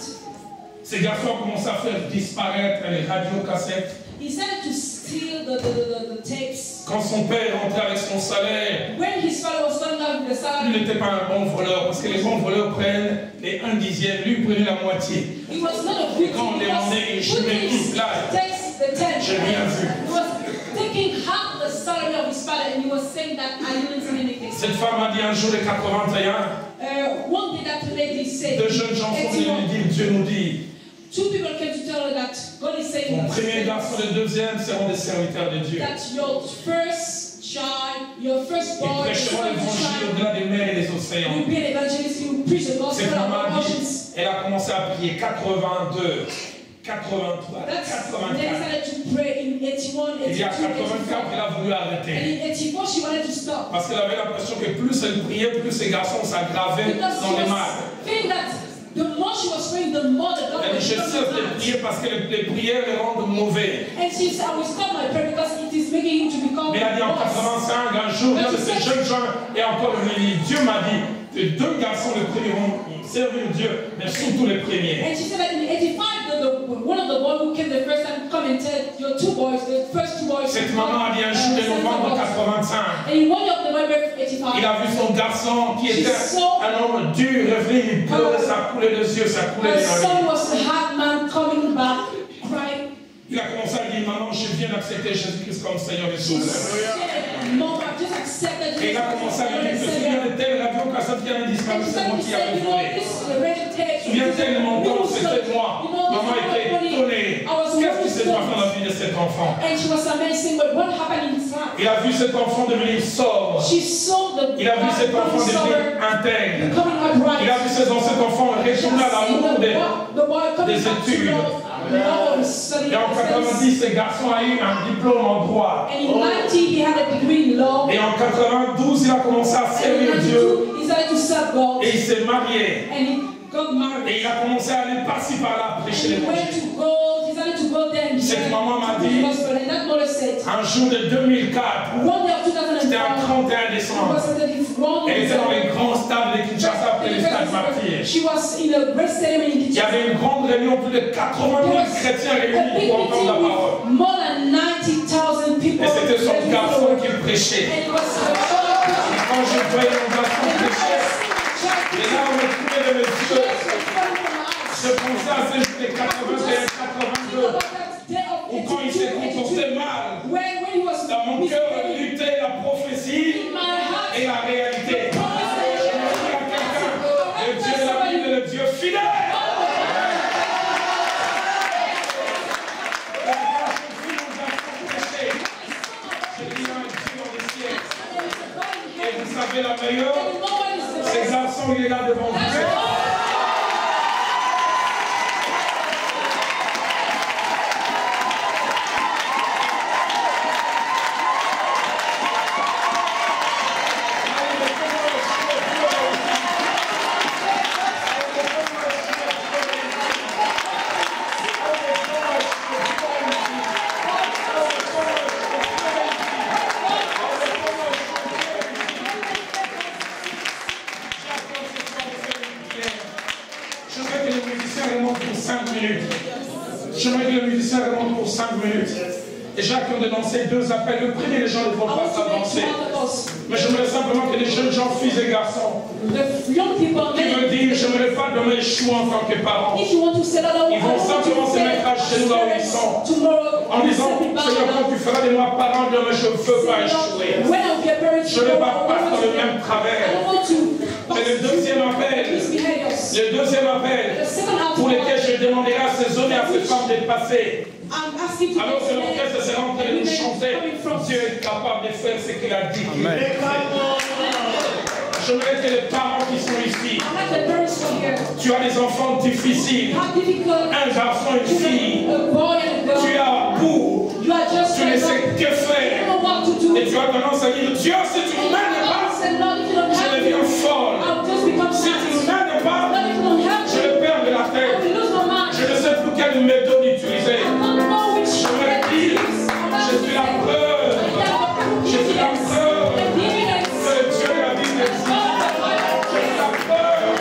Ces garçons ont commencé à faire disparaître les radiocassettes.
He started to steal the tapes.
Quand son père rentrait avec son salaire,
When his father was coming out with the
il
salary,
n'était pas un bon voleur parce que les bons voleurs prennent les 1/10, lui il prenait la moitié.
he was not a good
Quand on
thief. He
demandait,
was
je mets
putting
tout
his
là.
takes the 10.
J'ai rien vu.
He was taking half the salary of his father and he was saying that I didn't see anything.
Cette femme a dit un jour les 81,
One day that lady said,
deux jeunes gens sont venus lui dire, Dieu nous dit,
two people came to tell her that God is saying
ton premier garçon et le deuxième seront des serviteurs de Dieu.
that your first child, your first
Ils
boy, your
prêcheront l'évangile
child
au-delà des mers et des océans.
will be an evangelist, he will preach the gospel
Cette maman
of
a dit,
oceans.
elle a commencé à prier 82, 83,
That's when they
84.
started to pray in 81,
Il y a
82,
84, elle a voulu
84.
arrêter.
And in 84, she wanted to stop.
Parce qu'elle avait l'impression que plus elle priait, plus ses garçons s'aggravaient
Because
dans
she
les
was
mal.
feeling that the more she was praying, the more the God
Elle
was
dit, je cesse de
coming
prier parce que les prières les rendent mauvais.
out. And she said, I will stop my prayer because it is making him to become
Mais elle a dit en
worse.
85, un jour, l'un de ces jeunes gens est encore venu. Dieu m'a dit, tes deux garçons les premiers vont servir Dieu, mais surtout les premiers.
And she said that in 85, one of the boys who came the first time come and tell your two boys, the first two boys.
Cette maman a dit un jour de novembre 85.
And in one of November 85,
Il a vu son garçon qui était un homme dur revenir, il pleurait, ça coulait des yeux, ça coulait
her
des
son
narines.
was a hard man coming back, crying.
Il a commencé à dire, maman, je viens d'accepter Jésus-Christ comme Seigneur et
She
Sauveur.
said, Mom, I just accepted
Et il a commencé à lui dire, je me souviens de telle radio cassette qui a disparu,
And she
c'est moi
started to
qui
say,
avais
you know,
volé.
this is the radio
Souviens-toi de mon temps, c'était moi. Maman était étonnée. Qu'est-ce qui s'est passé dans la vie de cet enfant? Il a vu cet enfant devenir sobre. Il a vu cet enfant devenir intègre. Il a vu cet enfant retourner à l'amour des études. Et en 90, ce garçon a eu un diplôme en droit. Et en 92, il a commencé à servir Dieu. Et il s'est marié. Et il a commencé à aller par-ci par-là prêcher l'évangile. Cette maman m'a dit, un jour de 2004, c'était un 31 décembre, elle était dans les grands stades de Kinshasa, après le stade Martyr. Il y avait une grande réunion, plus de 80 000 chrétiens réunis pour entendre la parole. Et c'était son garçon qui prêchait. Et quand je voyais mon garçon prêcher, et là on me trouvait de mes yeux, je pensais à ces jours de 81, 82, où quand il s'est comporté mal, dans mon cœur luttait la prophétie et la réalité. Je me dis à quelqu'un, le Dieu de la Bible est le Dieu fidèle. Je dis à un Dieu dans les cieux. Et vous savez la meilleure, ces garçons, il est là devant vous. Et Jacques vient de lancer 2 appels. Le premier, les gens ne vont pas s'avancer. Mais j'aimerais simplement que les jeunes gens, filles et garçons, qui me disent, je n'aimerais pas demain échouer en tant que parents. Ils vont simplement se mettre à genoux là où ils sont. En disant, Seigneur, quand tu feras de moi parent, demain je ne veux pas échouer. Je ne vais pas passer dans le même travers. Mais le deuxième appel, pour lequel je demanderai à ces hommes et à ces femmes d'être passés. Alors que l'orchestre sera en train de nous chanter, Dieu est capable de faire ce qu'il a dit. J'aimerais que les parents qui sont ici, tu as des enfants difficiles, un garçon, une fille, tu as bout, tu ne sais que faire, et tu as tendance à dire, Dieu, si tu ne m'aides pas, je deviens folle. Si tu ne m'aides pas, je vais perdre la tête. Je ne sais plus quelle méthode utiliser. Je me dis, je suis la preuve. Je suis la preuve que Dieu a dit de vous. Je suis la preuve.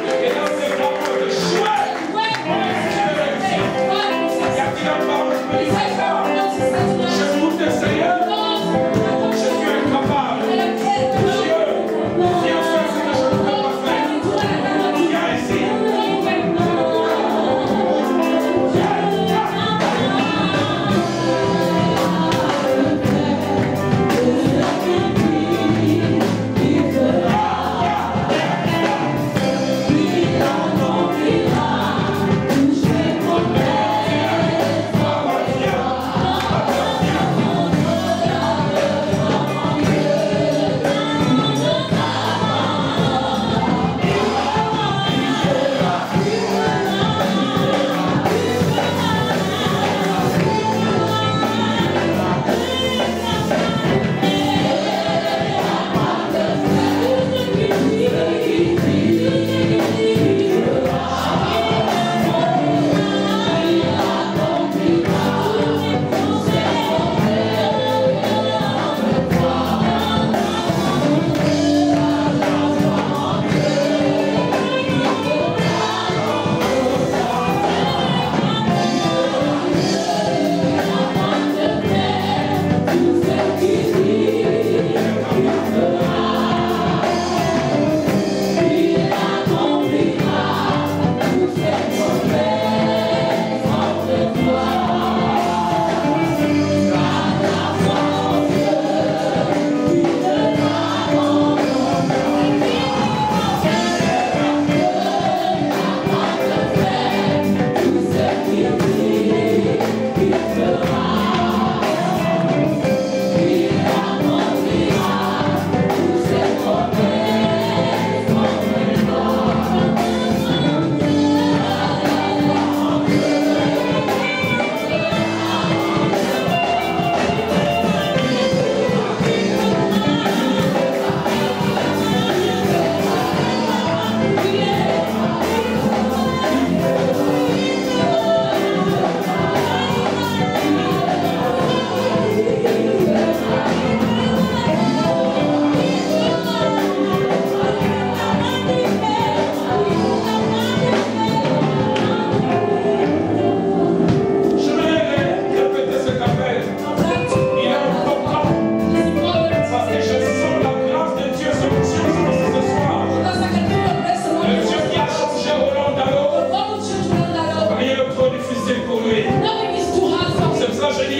Et dans ces paroles de chouette, il y a qui la parole me dit, je doute, Seigneur. Je suis incapable.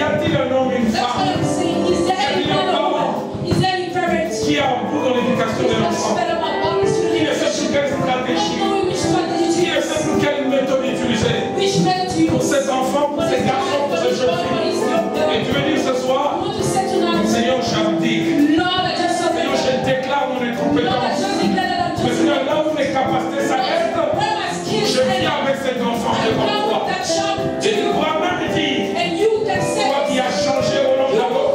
a-t-il un homme, une
That's what
femme
I'm saying. Is there any man or woman? Is there any parent
qui a un goût dans l'éducation des enfants?
better about honest
Qui ne sait
education?
plus quelle stratégie,
Not knowing which strategy
qui
to
ne sait
use,
plus quelle méthode utiliser
which method to
pour
use.
ces enfants, pour ces garçons, pour ces jeunes filles. Et tu veux dire ce
I
soir,
want to say tonight,
Seigneur, j'abdique.
Lord, I just
Seigneur,
surrender.
je déclare mon
Lord, I
incompétence.
just declare that I'm
Mais
just
Seigneur, là où mes capacités s'arrêtent,
where my skills
je viens
end.
avec cet enfant
I
devant
come
toi.
with that child
Et
to
tu
you.
pourras même dire,
And you can say,
toi qui as changé au nom de la mort,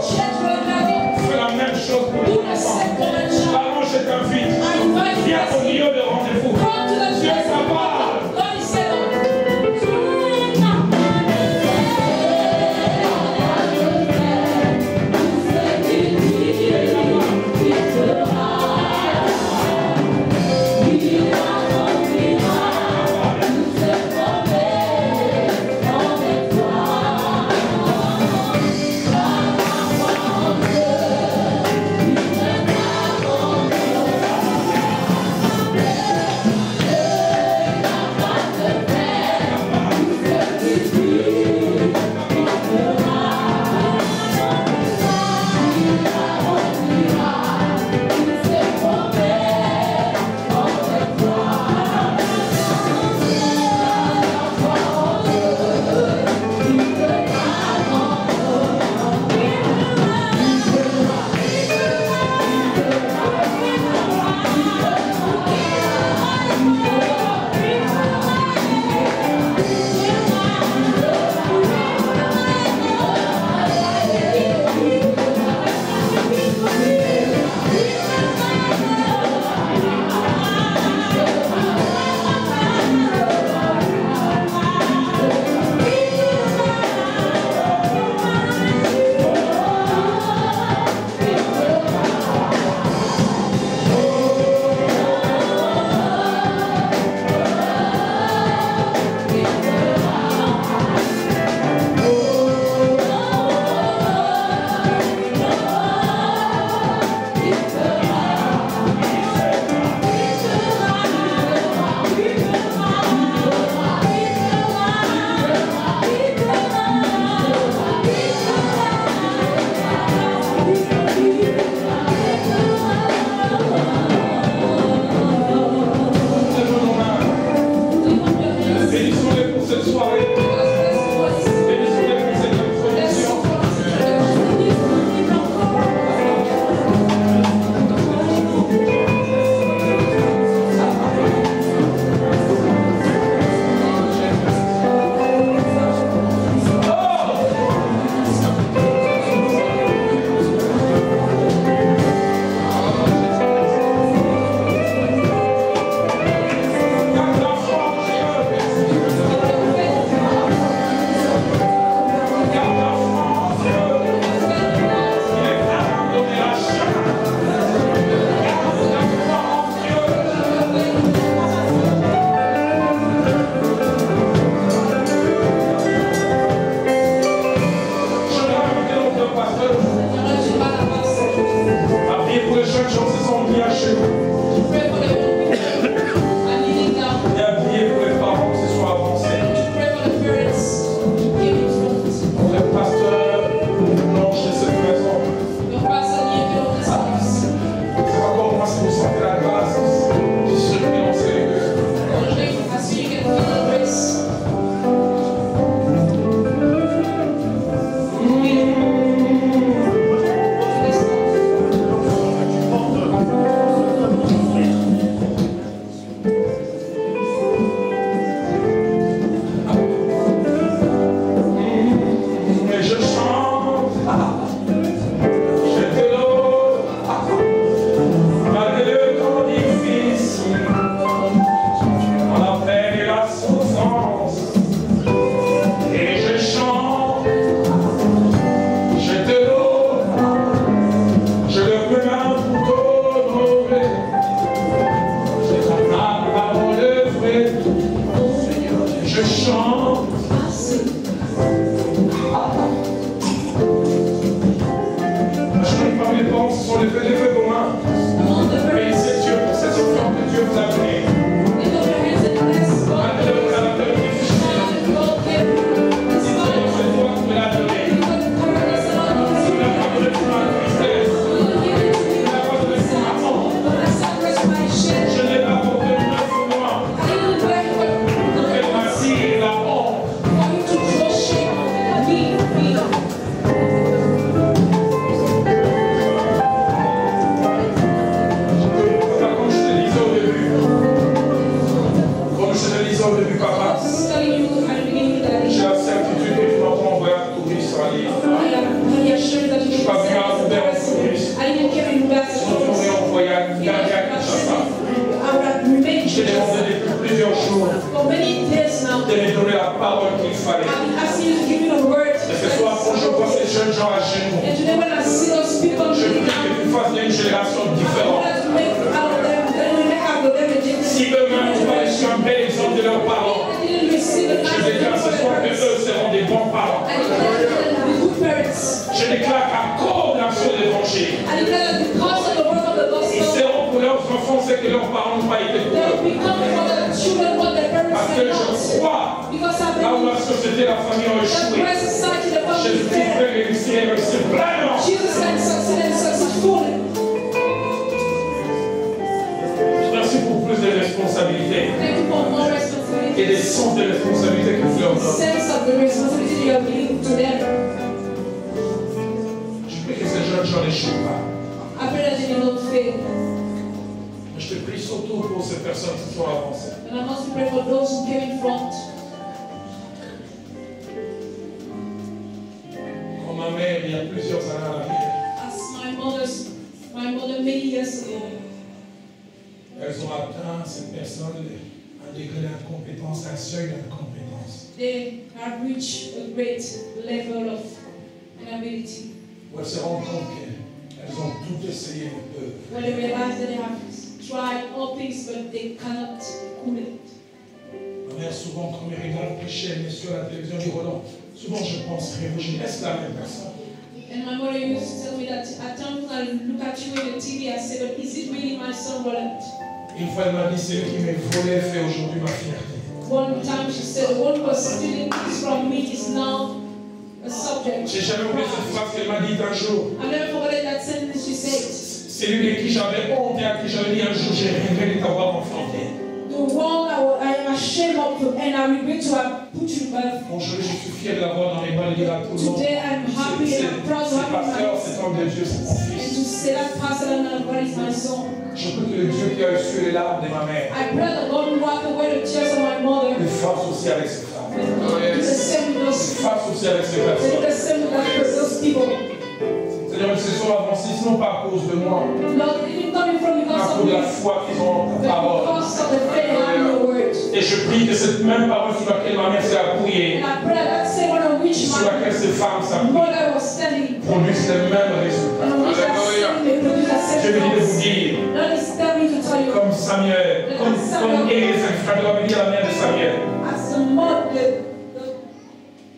déclare qu'à cause de l'action de l'évangile,
I declare that because of the work of the
ils
gospel,
seront pour leurs enfants ce que leurs parents n'ont pas été pour
they
eux.
will become for the children what their parents
Parce que
were
je
not.
crois,
Because I
là où
believe
la société et la famille ont
the
échoué,
great society, the family is
Jésus-Christ
there.
peut réussir et réussir pleinement.
Jesus can succeed and succeed fully.
Merci pour plus de responsabilités
Thank you for more
et
responsibility.
des sens de responsabilité que vous leur donnez.
Sense of the responsibility you are giving to them.
Je prie que ces jeunes gens n'échouent pas.
I pray that they will not fail.
Mais je te prie surtout pour ces personnes qui sont avancées.
And I must pray for those who came in front.
Comme ma mère, il y a plusieurs années à l'arrière,
As my mother many years ago,
elles ont atteint, ces personnes, un degré d'incompétence, un seuil d'incompétence.
they have reached a great level of inability.
Où elles se rendent compte qu'elles ont tout essayé de peu.
When they realize that they have tried all things but they cannot couldn't.
Ma mère, souvent, quand elle regarde prêcher, elle met sur la télévision, elle dit Roland, souvent je pense rêver, je laisse la même personne.
And my mother used to tell me that at times I look at you in the TV, I say, but is it really my son Roland?
Une fois, elle m'a dit, c'est lui qui m'a volé, fait aujourd'hui ma fierté.
One time she said, what was stealing things from me is now a subject.
J'ai jamais oublié cette phrase qu'elle m'a dit un jour.
I've never forgotten that sentence she said.
C'est lui de qui j'avais honte et à qui j'avais dit un jour, j'ai rêvé de t'avoir enfanté.
The one I am ashamed of and I regret to have put you birth.
Aujourd'hui, je suis fier de l'avoir dans mes bras et de dire à tout le monde.
Today I'm happy and I'm proud to
C'est
have
pasteur,
you.
c'est homme de Dieu, c'est mon
And
fils.
to say that pastor and God is my son.
Je prie que le Dieu qui a reçu les larmes de ma mère
I pray that God will wipe away the tears of my mother.
le fasse aussi avec ses femmes.
Do the same with
Le
those.
fasse aussi avec ses
Do
personnes.
the same with those people.
Seigneur, ils se sont avancés, non pas à cause de moi,
Lord, it didn't come from
mais à
because
cause
of
de la
me,
foi qu'ils ont en
but
ta parole.
because of the faith I have in your word.
Et je prie que cette même parole sur laquelle ma mère s'est appuyée,
And I pray that that same one on which
sur
my
laquelle ces femmes s'appuient,
mother was standing,
produise les mêmes résultats.
and on which that same may produce the
Je
same
veux dire de vous
results.
dire,
Lord is telling me to tell you,
comme Samuel, comme Élie le sacrificateur avait dit à la mère de Samuel.
as the mother,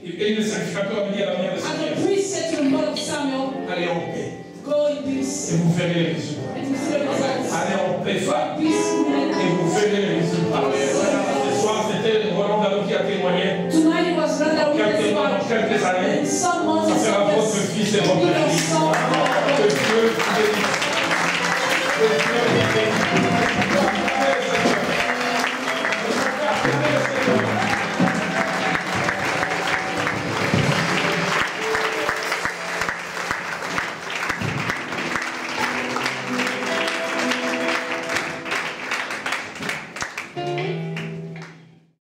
Élie le sacrificateur avait dit à la mère de
as
Samuel,
the priest said to the mother of Samuel,
allez en paix
go in peace,
et vous verrez les résultats.
and you see the results.
Allez en paix,
Go
femme,
in peace, women.
et vous verrez les résultats. Ce soir, c'était Roland Dallot qui a témoigné.
Tonight it was rather
Quelques mois, dans quelques années,
in some months,
ça sera
some
votre
years,
fils et votre
give us
fille.
some
Que Dieu vous bénisse. Que Dieu vous bénisse.